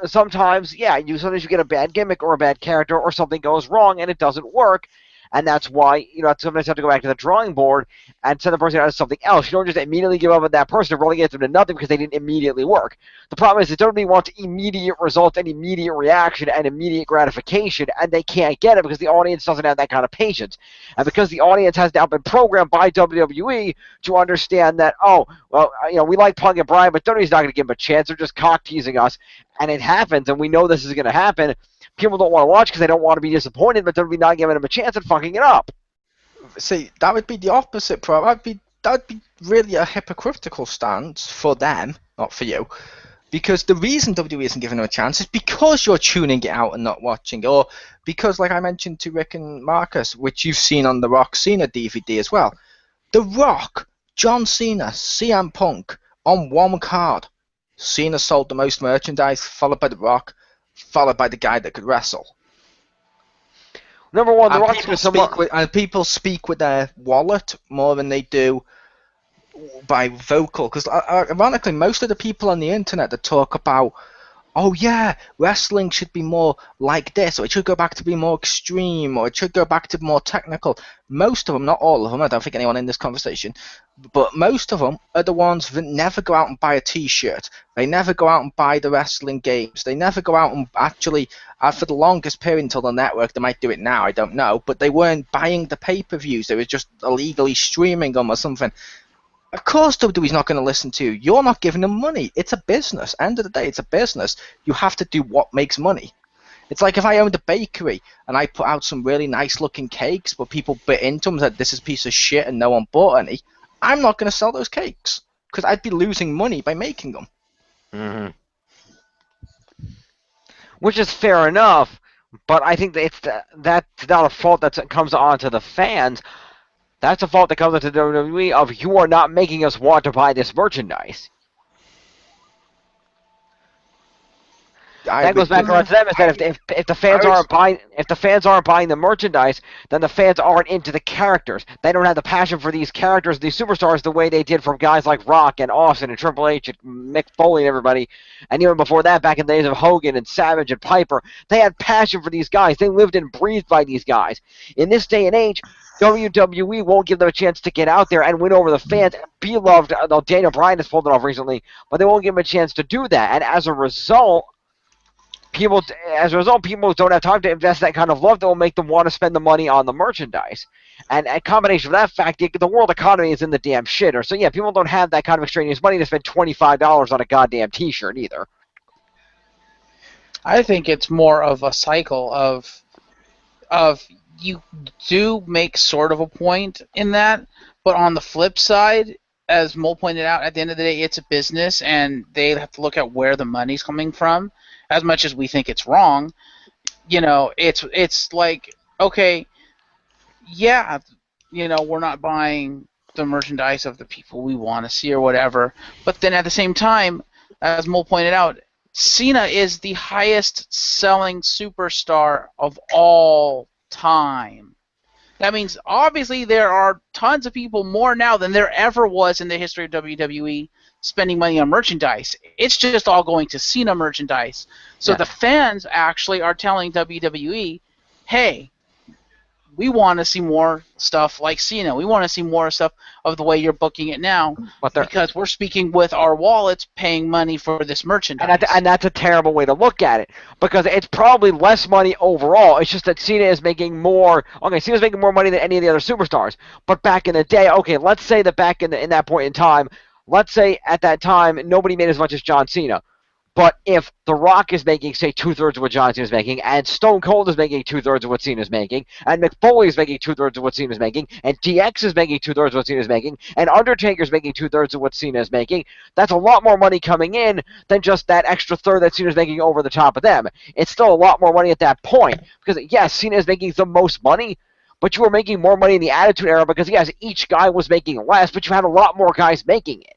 Speaker 4: sometimes you get a bad gimmick or a bad character or something goes wrong and it doesn't work, And that's why, sometimes you have to go back to the drawing board and send the person out to something else. You don't just immediately give up on that person and relegate them to nothing because they didn't immediately work. The problem is that WWE wants immediate results and immediate reaction and immediate gratification, and they can't get it because the audience doesn't have that kind of patience. And because the audience has now been programmed by WWE to understand that, we like Punk and Bryan, but WWE's not going to give them a chance. They're just cock-teasing us. And it happens, and we know this is going to happen. People don't want to watch because they don't want to be disappointed, but WWE not giving them a chance and fucking it up.
Speaker 2: See, that would be the opposite problem. That would be really a hypocritical stance for them, not for you. Because the reason WWE isn't giving them a chance is because you're tuning it out and not watching, or because, like I mentioned to Rick and Marcus, which you've seen on the Rock Cena DVD as well, The Rock, John Cena, CM Punk on one card. Cena sold the most merchandise, followed by The Rock, followed by the guy that could wrestle.
Speaker 4: Number one, The Rock's
Speaker 2: people speak with their wallet more than they do by vocal. Because ironically, most of the people on the internet that talk about, oh yeah, wrestling should be more like this, or it should go back to be more extreme, or it should go back to more technical. Most of them, not all of them, I don't think anyone in this conversation, but most of them are the ones that never go out and buy a t-shirt. They never go out and buy the wrestling games. They never go out and actually, for the longest period until the network, they might do it now, I don't know, but they weren't buying the pay-per-views. They were just illegally streaming them or something. Of course WWE's not going to listen to you. You're not giving them money. It's a business. End of the day, it's a business. You have to do what makes money. It's like if I owned a bakery and I put out some really nice-looking cakes, but people bit into them and said, this is a piece of shit and no one bought any, I'm not going to sell those cakes because I'd be losing money by making them.
Speaker 4: Mm-hmm. Which is fair enough, but I think that that's not a fault that comes on to the fans. That's a fault that comes into WWE of you are not making us want to buy this merchandise. That goes back around to them is that if the fans aren't buying the merchandise, then the fans aren't into the characters. They don't have the passion for these characters, these superstars, the way they did from guys like Rock and Austin and Triple H and Mick Foley and everybody. And even before that, back in the days of Hogan and Savage and Piper, they had passion for these guys. They lived and breathed by these guys. In this day and age, WWE won't give them a chance to get out there and win over the fans and be loved. Though Daniel Bryan has pulled it off recently, but they won't give them a chance to do that. And as a result, people don't have time to invest that kind of love that will make them want to spend the money on the merchandise. And a combination of that fact, the world economy is in the damn shitter. So yeah, people don't have that kind of extraneous money to spend $25 on a goddamn T-shirt either.
Speaker 3: I think it's more of a cycle of you do make sort of a point in that, but on the flip side, as Mole pointed out, at the end of the day, it's a business, and they have to look at where the money's coming from. As much as we think it's wrong, it's like, okay, yeah, we're not buying the merchandise of the people we want to see or whatever, but then at the same time, as Mole pointed out, Cena is the highest selling superstar of all time. That means obviously there are tons of people more now than there ever was in the history of WWE spending money on merchandise. It's just all going to Cena merchandise. So the fans actually are telling WWE, hey, we want to see more stuff like Cena. We want to see more stuff of the way you're booking it now because we're speaking with our wallets paying money for this merchandise.
Speaker 4: And that's a terrible way to look at it because it's probably less money overall. It's just that Cena is making more. Okay, Cena's making more money than any of the other superstars. But back in the day, okay, let's say that back in that point in time, let's say at that time nobody made as much as John Cena. But if The Rock is making, say, 2/3 of what John Cena is making, and Stone Cold is making 2/3 of what Cena is making, and Mick Foley is making 2/3 of what Cena is making, and DX is making 2/3 of what Cena is making, and Undertaker is making 2/3 of what Cena is making, that's a lot more money coming in than just that extra third that Cena is making over the top of them. It's still a lot more money at that point. Because, yes, Cena is making the most money, but you were making more money in the Attitude Era because, yes, each guy was making less, but you had a lot more guys making it.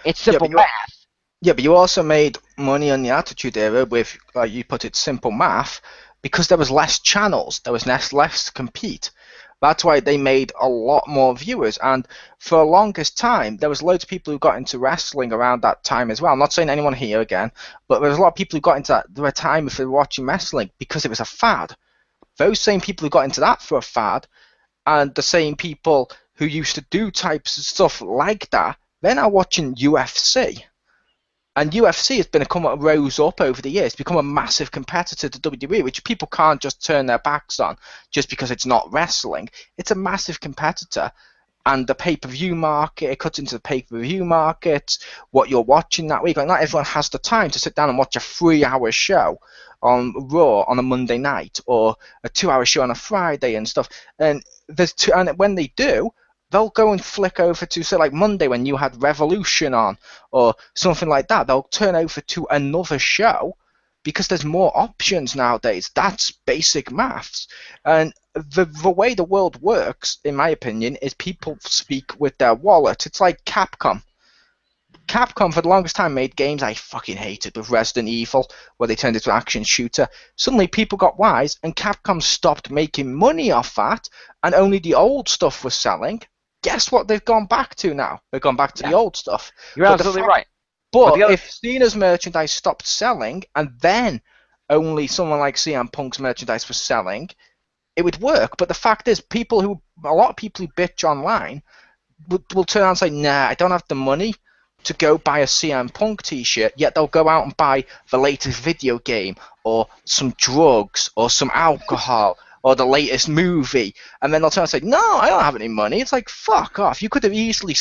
Speaker 4: It's simple math.
Speaker 2: Yeah, but you also made money on the Attitude Era with, like you put it, simple math, because there was less channels, there was less to compete. That's why they made a lot more viewers, and for the longest time, there was loads of people who got into wrestling around that time as well. I'm not saying anyone here again, but there was a lot of people who got into that time for watching wrestling because it was a fad. Those same people who got into that for a fad and the same people who used to do types of stuff like that, they're now watching UFC. And UFC has rose up over the years, become a massive competitor to WWE, which people can't just turn their backs on just because it's not wrestling. It's a massive competitor. And the pay-per-view market, it cuts into the pay-per-view market, what you're watching that week. Like, not everyone has the time to sit down and watch a 3-hour show on Raw on a Monday night, or a 2-hour show on a Friday and stuff. And when they do, they'll go and flick over to, say, like Monday when you had Revolution on, or something like that. They'll turn over to another show because there's more options nowadays. That's basic maths. And the way the world works, in my opinion, is people speak with their wallet. It's like Capcom. Capcom, for the longest time, made games I fucking hated, with Resident Evil, where they turned into an action shooter. Suddenly, people got wise, and Capcom stopped making money off that, and only the old stuff was selling. Guess what they've gone back to now? They've gone back to the old stuff.
Speaker 4: You're absolutely right.
Speaker 2: But if Cena's merchandise stopped selling, and then only someone like CM Punk's merchandise was selling, it would work. But the fact is, a lot of people who bitch online will turn around and say, nah, I don't have the money to go buy a CM Punk t-shirt, yet they'll go out and buy the latest video game, or some drugs, or some alcohol, or the latest movie, and then they'll turn and say, no, I don't have any money. It's like, fuck off. You could have easily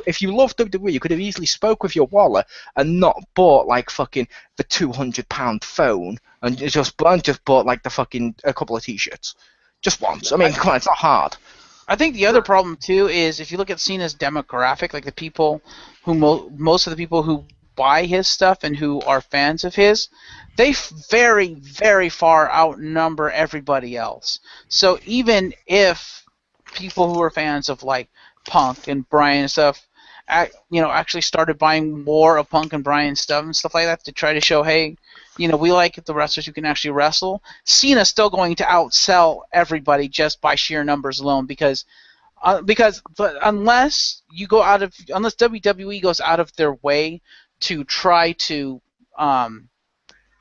Speaker 2: if you love WWE, you could have easily spoke with your wallet and not bought, like, fucking the £200 phone, and just bought, like, the fucking a couple of t-shirts. Just once. I mean, come on, it's not hard.
Speaker 3: I think the other problem, too, is if you look at Cena's demographic, like the people who, most of the people who buy his stuff and who are fans of his, they very, very far outnumber everybody else. So even if people who are fans of, like, Punk and Bryan and stuff, actually started buying more of Punk and Bryan stuff and stuff like that to try to show, hey, we like the wrestlers who can actually wrestle, Cena's still going to outsell everybody just by sheer numbers alone, because unless WWE goes out of their way to try to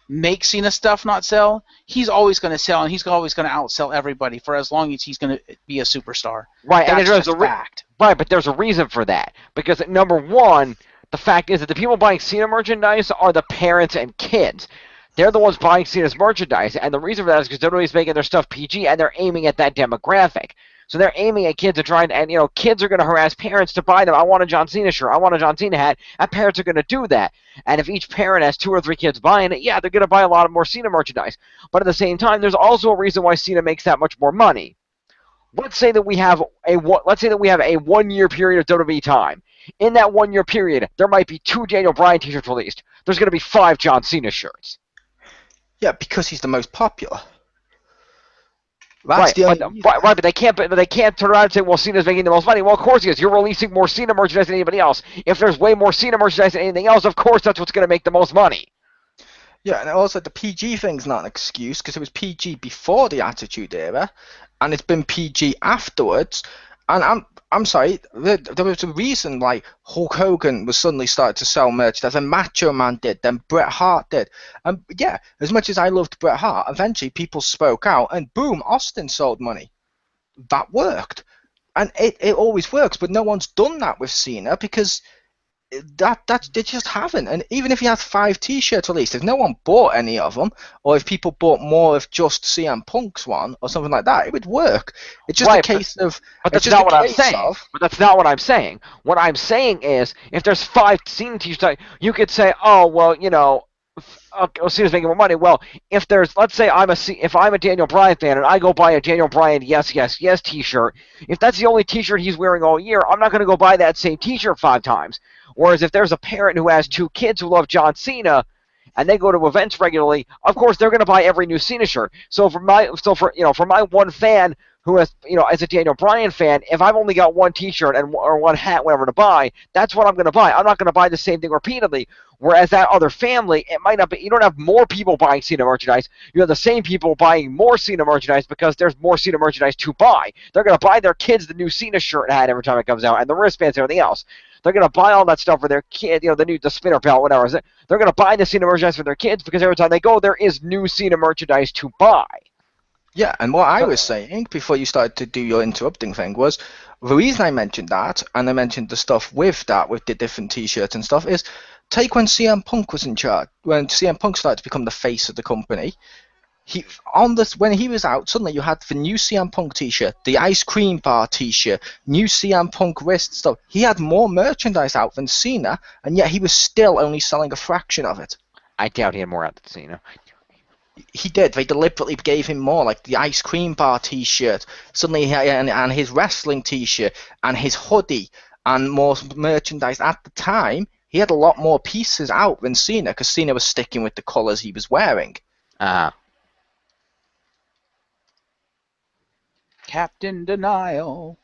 Speaker 3: make Cena stuff not sell, he's always going to sell, and he's always going to outsell everybody for as long as he's going to be a superstar.
Speaker 4: Right,
Speaker 3: That's
Speaker 4: and there's
Speaker 3: just fact.
Speaker 4: Right, but there's a reason for that. Because, number one, the fact is that the people buying Cena merchandise are the parents and kids. They're the ones buying Cena's merchandise, and the reason for that is because WWE's making their stuff PG, and they're aiming at that demographic. So they're aiming at kids and kids are going to harass parents to buy them. I want a John Cena shirt. I want a John Cena hat. And parents are going to do that. And if each parent has 2 or 3 kids buying it, yeah, they're going to buy a lot more Cena merchandise. But at the same time, there's also a reason why Cena makes that much more money. Let's say that we have a 1-year period of WWE time. In that 1-year period, there might be 2 Daniel Bryan t-shirts released. There's going to be 5 John Cena shirts.
Speaker 2: Yeah, because he's the most popular.
Speaker 4: Right, but they can't turn around and say, well, Cena's making the most money. Well, of course he is. You're releasing more Cena merchandise than anybody else. If there's way more Cena merchandise than anything else, of course that's what's going to make the most money.
Speaker 2: Yeah, and also the PG thing's not an excuse, because it was PG before the Attitude Era, and it's been PG afterwards. And I'm sorry, there was a reason why Hulk Hogan was suddenly started to sell merchandise, and Macho Man did, then Bret Hart did. And yeah, as much as I loved Bret Hart, eventually people spoke out, and boom, Austin sold money. That worked. And it always works, but no one's done that with Cena, because they just haven't. And even if he has 5 t-shirts released, if no one bought any of them, or if people bought more of just CM Punk's one or something like that, it would work. It's just a case of.
Speaker 4: But that's not what I'm saying. But that's not what I'm saying. What I'm saying is, if there's 5 Cena t-shirts, you could say, oh well, Cena's making more money. Well, if there's, let's say if I'm a Daniel Bryan fan and I go buy a Daniel Bryan yes t-shirt, if that's the only t-shirt he's wearing all year, I'm not going to go buy that same t-shirt 5 times. Whereas if there's a parent who has 2 kids who love John Cena and they go to events regularly, of course they're going to buy every new Cena shirt. So for my one fan who has, as a Daniel Bryan fan, if I've only got 1 t-shirt or 1 hat, whatever to buy, that's what I'm going to buy. I'm not going to buy the same thing repeatedly. Whereas that other family, it might not be. You don't have more people buying Cena merchandise. You have the same people buying more Cena merchandise because there's more Cena merchandise to buy. They're going to buy their kids the new Cena shirt and hat every time it comes out, and the wristbands and everything else. They're going to buy all that stuff for their kid, the spinner belt, whatever. They're going to buy the Cena merchandise for their kids because every time they go, there is new Cena merchandise to buy.
Speaker 2: Yeah, and what I was saying before you started to do your interrupting thing was the reason I mentioned that, and I mentioned the stuff with that, with the different T-shirts and stuff, is take when CM Punk was in charge, when CM Punk started to become the face of the company. When he was out, suddenly you had the new CM Punk T-shirt, the ice cream bar T-shirt, new CM Punk wrist stuff. He had more merchandise out than Cena, and yet he was still only selling a fraction of it.
Speaker 4: I doubt he had more out than Cena.
Speaker 2: He did. They deliberately gave him more, like the ice cream bar T-shirt, suddenly, and his wrestling T-shirt, and his hoodie, and more merchandise. At the time, he had a lot more pieces out than Cena, because Cena was sticking with the colours he was wearing.
Speaker 3: Captain Denial.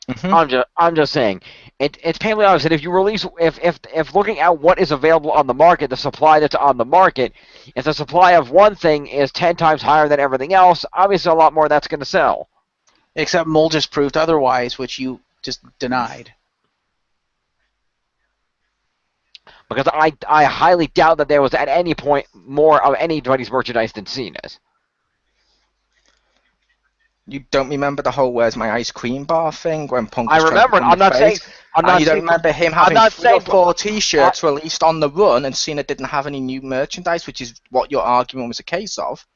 Speaker 2: Mm-hmm.
Speaker 4: I'm just saying, it's painfully obvious that if you release, if looking at what is available on the market, the supply that's on the market, if the supply of one thing is 10 times higher than everything else, obviously a lot more that's going to sell.
Speaker 3: Except Mole just proved otherwise, which you just denied.
Speaker 4: Because I highly doubt that there was at any point more of anybody's merchandise than Cena's.
Speaker 2: You don't remember the whole "Where's my ice cream bar" thing when Punk was
Speaker 4: I remember it.
Speaker 2: trying to become the face? You don't remember him having 3 or 4 T-shirts released on the run, and Cena didn't have any new merchandise, which is what your argument was a case of.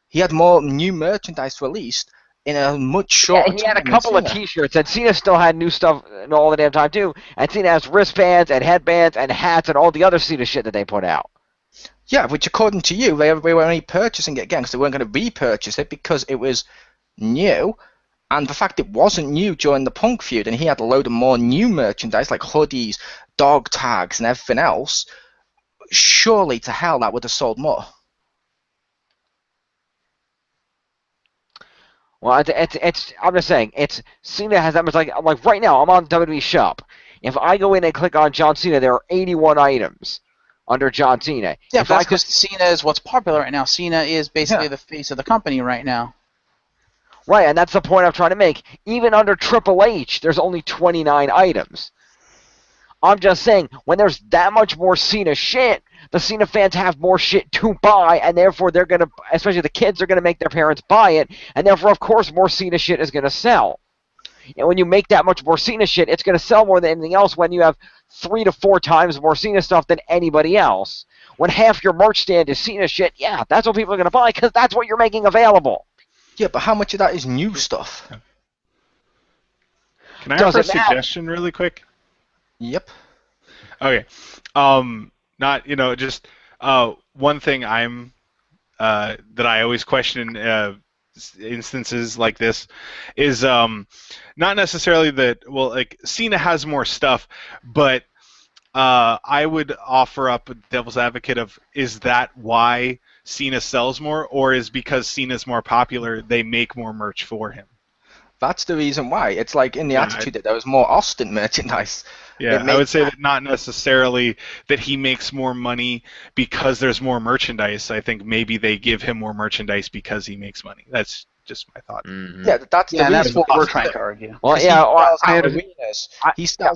Speaker 2: He had more new merchandise released in a much shorter time.
Speaker 4: He had a couple of T-shirts, and Cena still had new stuff all the damn time too. And Cena has wristbands and headbands and hats and all the other Cena shit that they put out.
Speaker 2: Yeah, which according to you, they were only purchasing it again because they weren't going to repurchase it because it was new, and the fact it wasn't new during the Punk feud, and he had a load of more new merchandise like hoodies, dog tags, and everything else, surely to hell that would have sold more.
Speaker 4: Well, I'm just saying, Cena has that much, like right now, I'm on WWE Shop. If I go in and click on John Cena, there are 81 items under John Cena.
Speaker 3: Yeah, that's because Cena is what's popular right now. Cena is basically the face of the company right now.
Speaker 4: Right, and that's the point I'm trying to make. Even under Triple H, there's only 29 items. I'm just saying, when there's that much more Cena shit, the Cena fans have more shit to buy, and therefore they're going to, especially the kids, are going to make their parents buy it, and therefore, of course, more Cena shit is going to sell. And when you make that much more Cena shit, it's going to sell more than anything else when you have 3 to 4 times more Cena stuff than anybody else. When half your merch stand is Cena shit, yeah, that's what people are going to buy, because that's what you're making available.
Speaker 2: Yeah, but how much of that is new stuff?
Speaker 1: Can I offer a suggestion really quick?
Speaker 2: Yep.
Speaker 1: Okay. Not, just one thing that I always question instances like this is not necessarily that, well, like, Cena has more stuff, but I would offer up a devil's advocate of, is that why Cena sells more, or is because Cena's more popular, they make more merch for him?
Speaker 2: That's the reason why. It's like in the Attitude Era, there was more Austin merchandise.
Speaker 1: Yeah, I would say that not necessarily that he makes more money because there's more merchandise. I think maybe they give him more merchandise because he makes money. That's just my thought.
Speaker 3: Mm-hmm.
Speaker 2: Yeah, that's the reason.
Speaker 3: That's what we're trying to argue.
Speaker 4: Well,
Speaker 2: he sells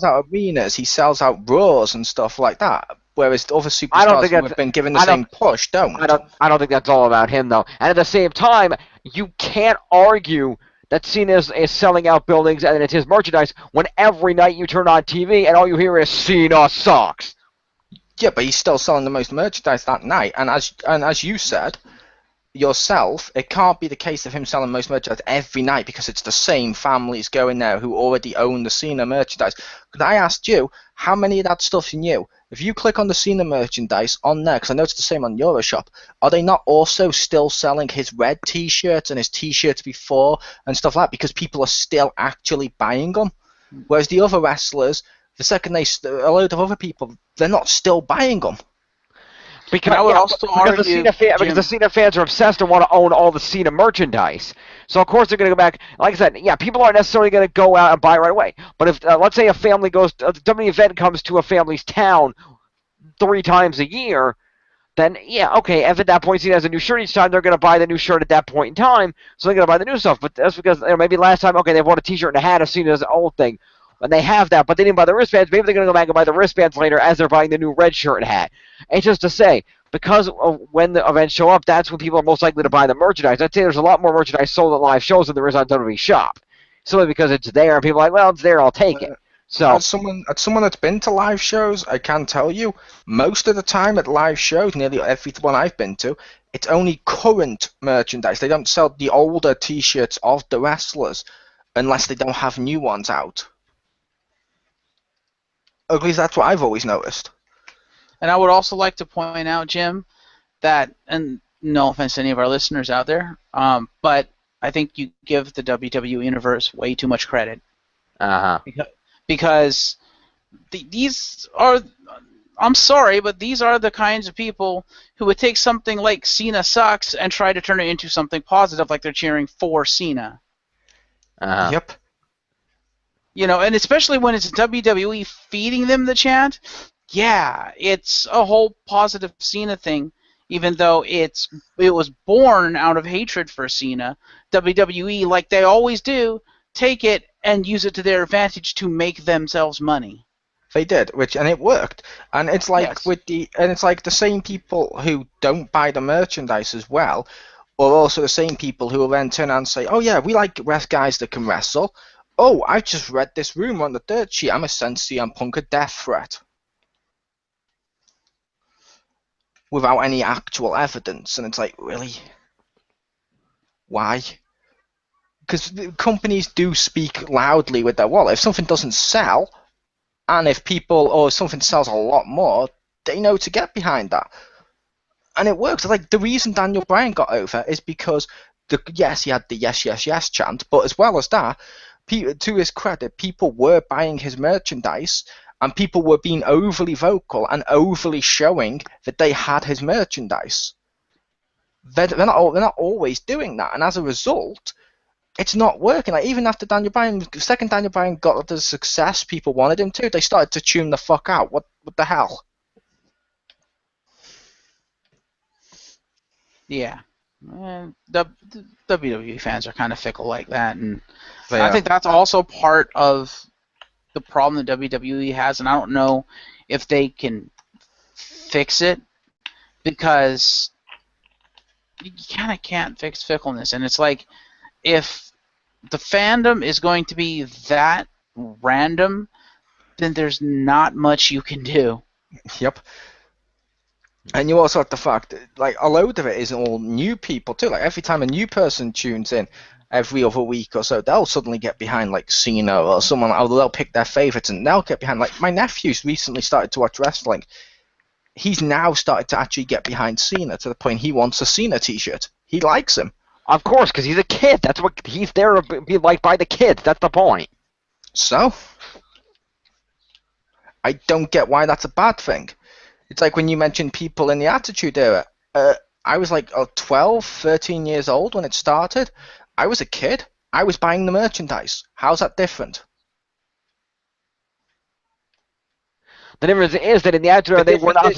Speaker 2: out arenas. He sells out Raws and stuff like that. Whereas other superstars who have been given the same push don't.
Speaker 4: I don't think that's all about him, though. And at the same time, you can't argue that Cena is selling out buildings and it's his merchandise when every night you turn on TV and all you hear is Cena sucks.
Speaker 2: Yeah, but he's still selling the most merchandise that night. And as you said yourself, it can't be the case of him selling most merchandise every night because it's the same families going there who already own the Cena merchandise. Because I asked you, how many of that stuff you knew? If you click on the Cena merchandise on there, because I know it's the same on Euroshop, are they not also still selling his red T-shirts and his T-shirts before and stuff like that? Because people are still actually buying them. Whereas the other wrestlers, the second a load of other people, they're not still buying them.
Speaker 4: Because the Cena fans are obsessed and want to own all the Cena merchandise. So, of course, they're going to go back. Like I said, yeah, people aren't necessarily going to go out and buy right away. But if, let's say, a family goes, a WWE event comes to a family's town 3 times a year, then, yeah, okay, if at that point Cena has a new shirt each time, they're going to buy the new shirt at that point in time. So they're going to buy the new stuff. But that's because maybe last time, okay, they bought a T-shirt and a hat of Cena's old thing. And they have that, but they didn't buy the wristbands. Maybe they're going to go back and buy the wristbands later as they're buying the new red shirt and hat. It's just to say, because of when the events show up, that's when people are most likely to buy the merchandise. I'd say there's a lot more merchandise sold at live shows than there is on WWE Shop. Simply because it's there, and people are like, well, it's there, I'll take it. So,
Speaker 2: As someone that's been to live shows, I can tell you, most of the time at live shows, nearly every one I've been to, it's only current merchandise. They don't sell the older T-shirts of the wrestlers unless they don't have new ones out. At least that's what I've always noticed.
Speaker 3: And I would also like to point out, Jim, that, and no offense to any of our listeners out there, but I think you give the WWE Universe way too much credit. Because these are, I'm sorry, but these are the kinds of people who would take something like Cena sucks and try to turn it into something positive, like they're cheering for Cena.
Speaker 2: Yep.
Speaker 3: You know, and especially when it's WWE feeding them the chant, yeah, it's a whole positive Cena thing, even though it was born out of hatred for Cena. WWE, like they always do, take it and use it to their advantage to make themselves money.
Speaker 2: They did, and it worked. And it's like
Speaker 3: Yes.
Speaker 2: it's like the same people who don't buy the merchandise as well, are also the same people who will then turn around and say, "Oh yeah, we like guys that can wrestle. Oh, I just read this rumor on the dirt sheet. I'm a send CM Punk a death threat." Without any actual evidence, and it's like, really? Why? Because companies do speak loudly with their wallet. If something doesn't sell, and if something sells a lot more, they know to get behind that. And it works. Like, the reason Daniel Bryan got over is because, yes, he had the yes, yes, yes chant, but as well as that, to his credit, people were buying his merchandise, and people were being overly vocal and overly showing that they had his merchandise. They're not always doing that, and as a result, it's not working. Like, even after Daniel Bryan got the success people wanted him to, they started to tune the fuck out. What the hell?
Speaker 3: Yeah. WWE fans are kind of fickle like that, and
Speaker 2: They
Speaker 3: I
Speaker 2: are.
Speaker 3: think that's also part of the problem that WWE has, and I don't know if they can fix it, because you kind of can't fix fickleness. And it's like, if the fandom is going to be that random, then there's not much you can do.
Speaker 2: Yep. And you also have the fact that, like, a load of it is all new people too. Like, every time a new person tunes in, every other week or so, they'll suddenly get behind, like, Cena or someone, or they'll pick their favorites and they'll get behind. Like, my nephew's recently started to watch wrestling. He's now started to actually get behind Cena to the point he wants a Cena t-shirt. He likes him.
Speaker 4: of course, because he's a kid. That's what he's there to be liked by the kids. That's the point.
Speaker 2: So, I don't get why that's a bad thing. It's like when you mentioned people in the Attitude Era. I was like 12, 13 years old when it started. I was a kid. I was buying the merchandise. How's that different?
Speaker 4: The difference is that in the Attitude Era, they were not.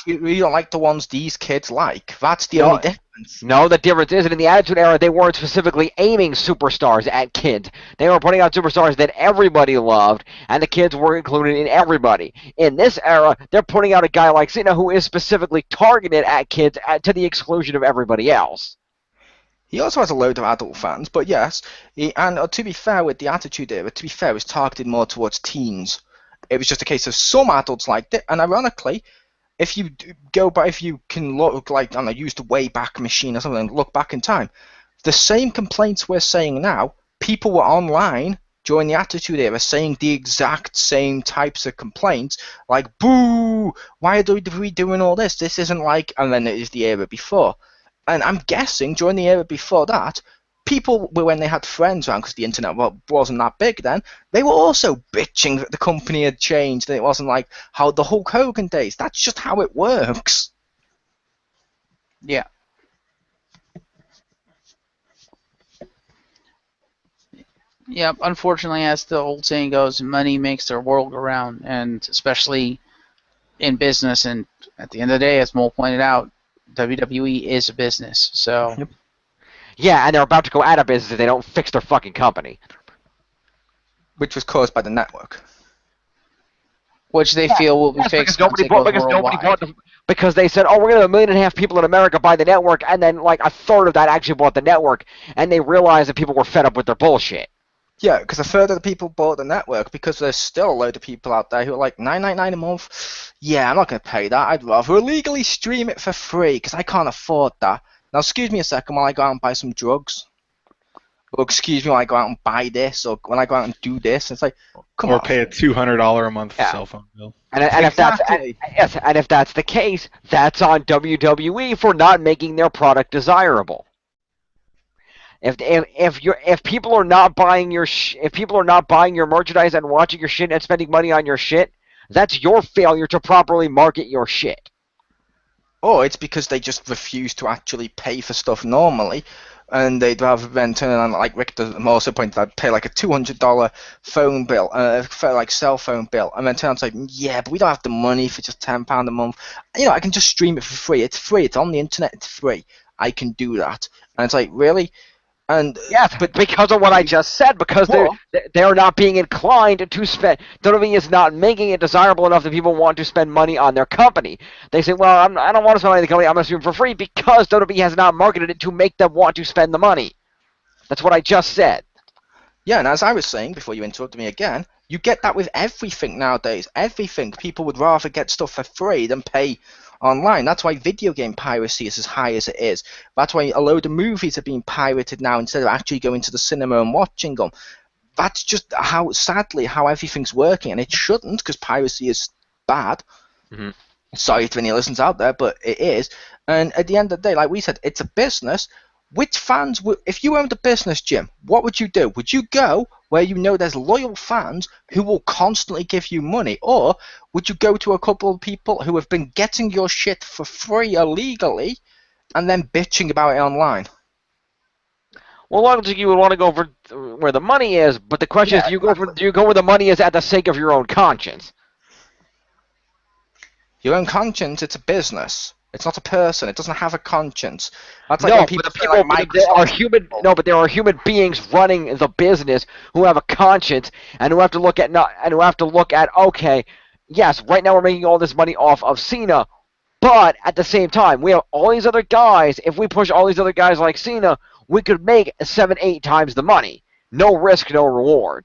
Speaker 2: You don't like the ones these kids like. That's the only difference.
Speaker 4: No, the difference is that in the Attitude Era, they weren't specifically aiming superstars at kids. They were putting out superstars that everybody loved, and the kids were included in everybody. In this era, they're putting out a guy like Cena who is specifically targeted at kids to the exclusion of everybody else.
Speaker 2: He also has a load of adult fans, but yes. And to be fair, with the Attitude Era, it was targeted more towards teens. It was just a case of some adults liked it, and ironically, if you can look, like, I don't know, use the Wayback Machine or something, look back in time, the same complaints we're saying now, people were online during the Attitude Era saying the exact same types of complaints, like, boo, why are we doing all this? This isn't like, and then it is the era before. And I'm guessing during the era before that, people, when they had friends around, because the internet wasn't that big then, they were also bitching that the company had changed, and it wasn't like how the Hulk Hogan days. That's just how it works.
Speaker 3: Yeah. Yeah, unfortunately, as the old saying goes, money makes the world go round, and especially in business. And at the end of the day, as Mole pointed out, WWE is a business. So,
Speaker 2: Yep.
Speaker 4: Yeah, and they're about to go out of business if they don't fix their fucking company.
Speaker 2: Which was caused by the network.
Speaker 3: which they feel will be fixed once it goes worldwide.
Speaker 4: because they said, oh, we're going to have 1.5 million people in America buy the network, and then like a third of that actually bought the network, and they realized that people were fed up with their bullshit.
Speaker 2: Yeah, because a third of the people bought the network because there's still a load of people out there who are like $9.99 a month. Yeah, I'm not going to pay that. I'd rather illegally stream it for free because I can't afford that. Now, excuse me a second while I go out and buy some drugs. Or excuse me when I go out and buy this, or when I go out and do this. It's like, come on.
Speaker 1: Or pay a $200 a month
Speaker 4: Yeah.
Speaker 1: cell phone bill.
Speaker 4: And
Speaker 2: Exactly.
Speaker 4: if that's the case, that's on WWE for not making their product desirable. If people are not buying your merchandise and watching your shit and spending money on your shit, that's your failure to properly market your shit.
Speaker 2: Or it's because they just refuse to actually pay for stuff normally, and they'd rather then turn on, like Rick also pointed out, pay like a $200 phone bill, for like cell phone bill, and then turn on and say, yeah, but we don't have the money for just £10 a month. You know, I can just stream it for free. It's free. It's on the internet. It's free. I can do that. And it's like, really? And
Speaker 4: yes, but because of what I just said, because they're not being inclined to spend. WWE is not making it desirable enough that people want to spend money on their company. They say, well, I don't want to spend money on the company. I'm going to stream for free because WWE has not marketed it to make them want to spend the money. That's what I just said.
Speaker 2: yeah, and as I was saying before you interrupted me again, you get that with everything nowadays. Everything. People would rather get stuff for free than pay online. That's why video game piracy is as high as it is. That's why a load of movies are being pirated now instead of actually going to the cinema and watching them. That's just sadly how everything's working, and it shouldn't, because piracy is bad.
Speaker 4: Mm-hmm.
Speaker 2: Sorry to any listeners out there, but it is. And at the end of the day, like we said, it's a business. Which fans would, if you owned a business, Jim, what would you do? Would you go where you know there's loyal fans who will constantly give you money, or would you go to a couple of people who have been getting your shit for free illegally and then bitching about it online?
Speaker 4: Well, logically, you would want to go for where the money is, but the question is, do you go where the money is at the sake of your own conscience?
Speaker 2: Your own conscience, it's a business. It's not a person. It doesn't have a conscience. That's like
Speaker 4: No,
Speaker 2: when people
Speaker 4: but
Speaker 2: say, like, Microsoft.
Speaker 4: but there are human beings running the business who have a conscience and who have to look at okay, yes, right now we're making all this money off of Cena, but at the same time we have all these other guys. If we push all these other guys like Cena, we could make 7-8 times the money. No risk, no reward.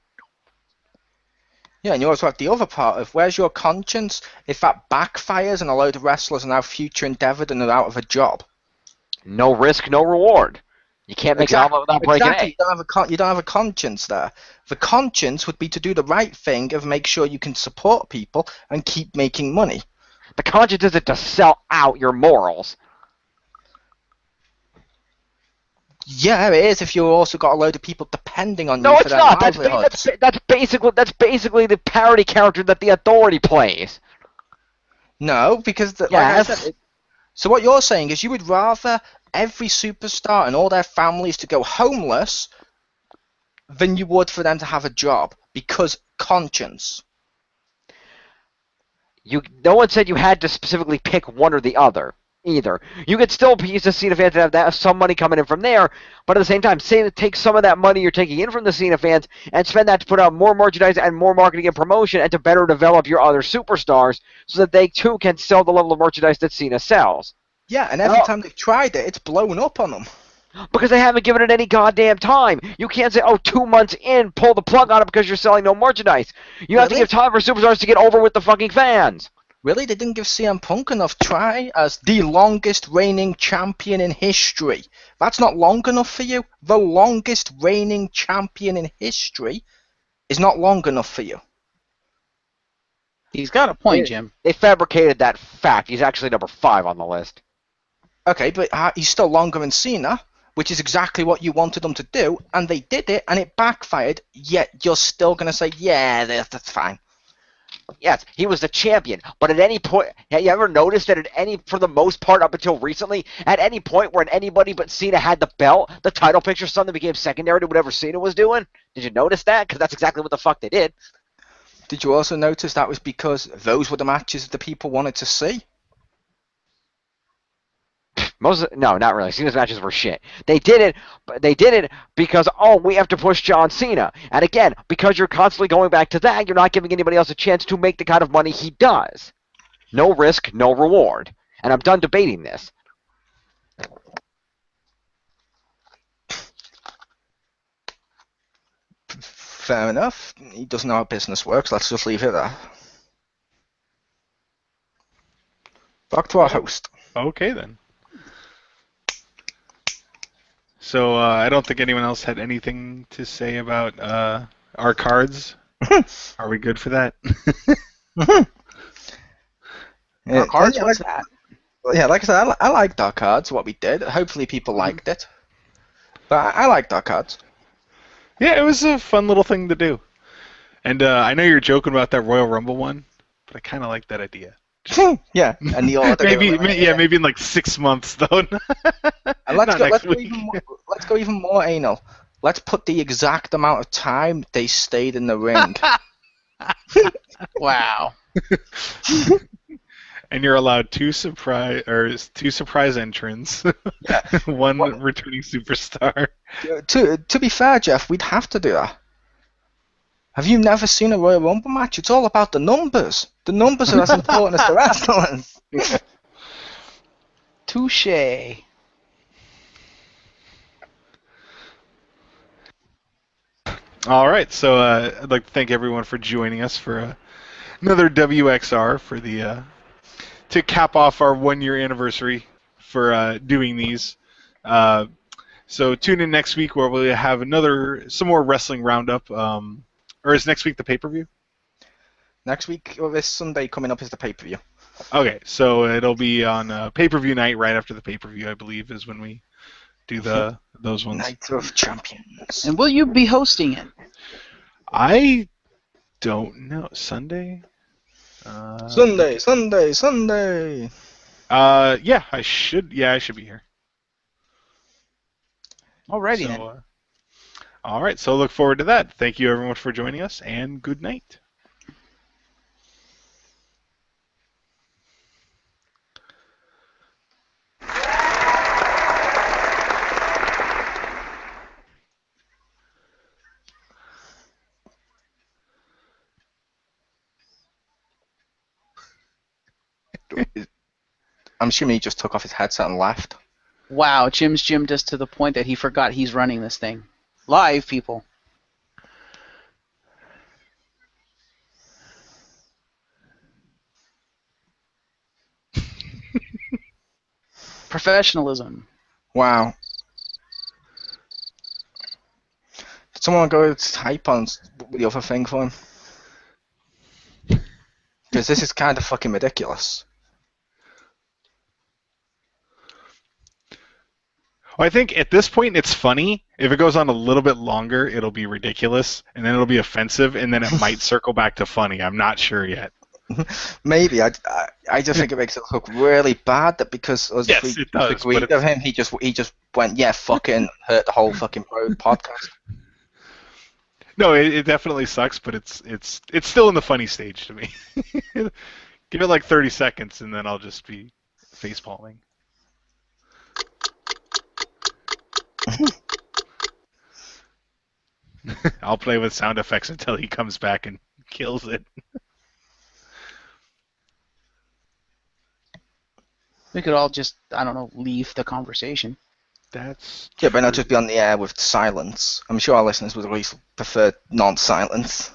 Speaker 2: Yeah, and you also have the other part of where's your conscience if that backfires and a load of wrestlers are now future endeavored and are out of a job.
Speaker 4: No risk, no reward. You can't make an omelet without breaking
Speaker 2: Exactly.
Speaker 4: egg.
Speaker 2: You don't have a conscience there. The conscience would be to do the right thing of make sure you can support people and keep making money.
Speaker 4: The conscience isn't to sell out your morals.
Speaker 2: Yeah, it is if you've also got a load of people depending on
Speaker 4: No,
Speaker 2: you for
Speaker 4: it's
Speaker 2: their
Speaker 4: not.
Speaker 2: livelihoods.
Speaker 4: That's basically the parody character that the Authority plays.
Speaker 2: No, because like I said, so what you're saying is you would rather every superstar and all their families to go homeless than you would for them to have a job because conscience.
Speaker 4: No one said you had to specifically pick one or the other. Either. You could still use the Cena fans to have some money coming in from there, but at the same time, take some of that money you're taking in from the Cena fans and spend that to put out more merchandise and more marketing and promotion and to better develop your other superstars so that they too can sell the level of merchandise that Cena sells.
Speaker 2: Yeah, and every time they've tried it, it's blown up on them.
Speaker 4: Because they haven't given it any goddamn time. You can't say, 2 months in, pull the plug on it because you're selling no merchandise. You have to give time for superstars to get over with the fucking fans.
Speaker 2: Really? They didn't give CM Punk enough try as the longest reigning champion in history. That's not long enough for you? The longest reigning champion in history is not long enough for you.
Speaker 3: He's got a point, Jim.
Speaker 4: They fabricated that fact. He's actually number 5 on the list.
Speaker 2: Okay, but he's still longer than Cena, which is exactly what you wanted them to do, and they did it, and it backfired, yet you're still going to say, yeah, that's fine.
Speaker 4: Yes, he was the champion, but at any point, have you ever noticed that for the most part up until recently, at any point when anybody but Cena had the belt, the title picture suddenly became secondary to whatever Cena was doing? Did you notice that? Because that's exactly what the fuck they did.
Speaker 2: Did you also notice that was because those were the matches the people wanted to see?
Speaker 4: No, not really. Cena's matches were shit. They did it because we have to push John Cena. And again, because you're constantly going back to that, you're not giving anybody else a chance to make the kind of money he does. No risk, no reward. and I'm done debating this.
Speaker 2: Fair enough. He doesn't know how business works. Let's just leave it there. Back to our host.
Speaker 1: Okay, then. So I don't think anyone else had anything to say about our cards. Are we good for that?
Speaker 3: Our cards? What's that?
Speaker 2: Yeah, like I said, I liked our cards, what we did. Hopefully people liked it. But I liked our cards.
Speaker 1: Yeah, it was a fun little thing to do. And I know you're joking about that Royal Rumble one, but I kind of like that idea.
Speaker 2: Yeah, and the order.
Speaker 1: maybe in like 6 months though.
Speaker 2: And let's go even more anal. Let's put the exact amount of time they stayed in the ring.
Speaker 3: Wow.
Speaker 1: And you're allowed two surprise entrants.
Speaker 2: Yeah.
Speaker 1: One returning superstar.
Speaker 2: To be fair, Jeff, we'd have to do that. Have you never seen a Royal Rumble match? It's all about the numbers. The numbers are as important as the wrestlers.
Speaker 3: Touche.
Speaker 1: All right, so I'd like to thank everyone for joining us for another WXR for the to cap off our 1-year anniversary for doing these. So tune in next week where we'll have some more wrestling roundup. Or is next week the pay-per-view?
Speaker 2: Next week, or this Sunday coming up, is the pay-per-view.
Speaker 1: Okay, so it'll be on pay-per-view night right after the pay-per-view, I believe, is when we do those ones.
Speaker 2: Night of Champions.
Speaker 3: And will you be hosting it?
Speaker 1: I don't know. Sunday?
Speaker 2: Sunday.
Speaker 1: Yeah, I should be here.
Speaker 3: Alrighty then.
Speaker 1: All right, so look forward to that. Thank you everyone for joining us, and good night.
Speaker 2: I'm assuming he just took off his headset and left.
Speaker 3: Wow, Jim's Jim just to the point that he forgot he's running this thing. Live, people. Professionalism.
Speaker 2: Wow. Did someone go type on the other thing for him? Because this is kind of fucking ridiculous.
Speaker 1: Well, I think at this point it's funny. If it goes on a little bit longer, it'll be ridiculous, and then it'll be offensive, and then it might circle back to funny. I'm not sure yet.
Speaker 2: Maybe. I just think it makes it look really bad that because us
Speaker 1: Yes,
Speaker 2: we
Speaker 1: it does,
Speaker 2: agreed
Speaker 1: but
Speaker 2: with him, he just went, yeah, fucking hurt the whole fucking podcast.
Speaker 1: No, it definitely sucks, but it's still in the funny stage to me. Give it like 30 seconds, and then I'll just be facepalming. I'll play with sound effects until he comes back and kills it.
Speaker 3: We could all just, I don't know, leave the conversation.
Speaker 1: That's
Speaker 2: Yeah, but not just be on the air with silence. I'm sure our listeners would at least prefer non-silence.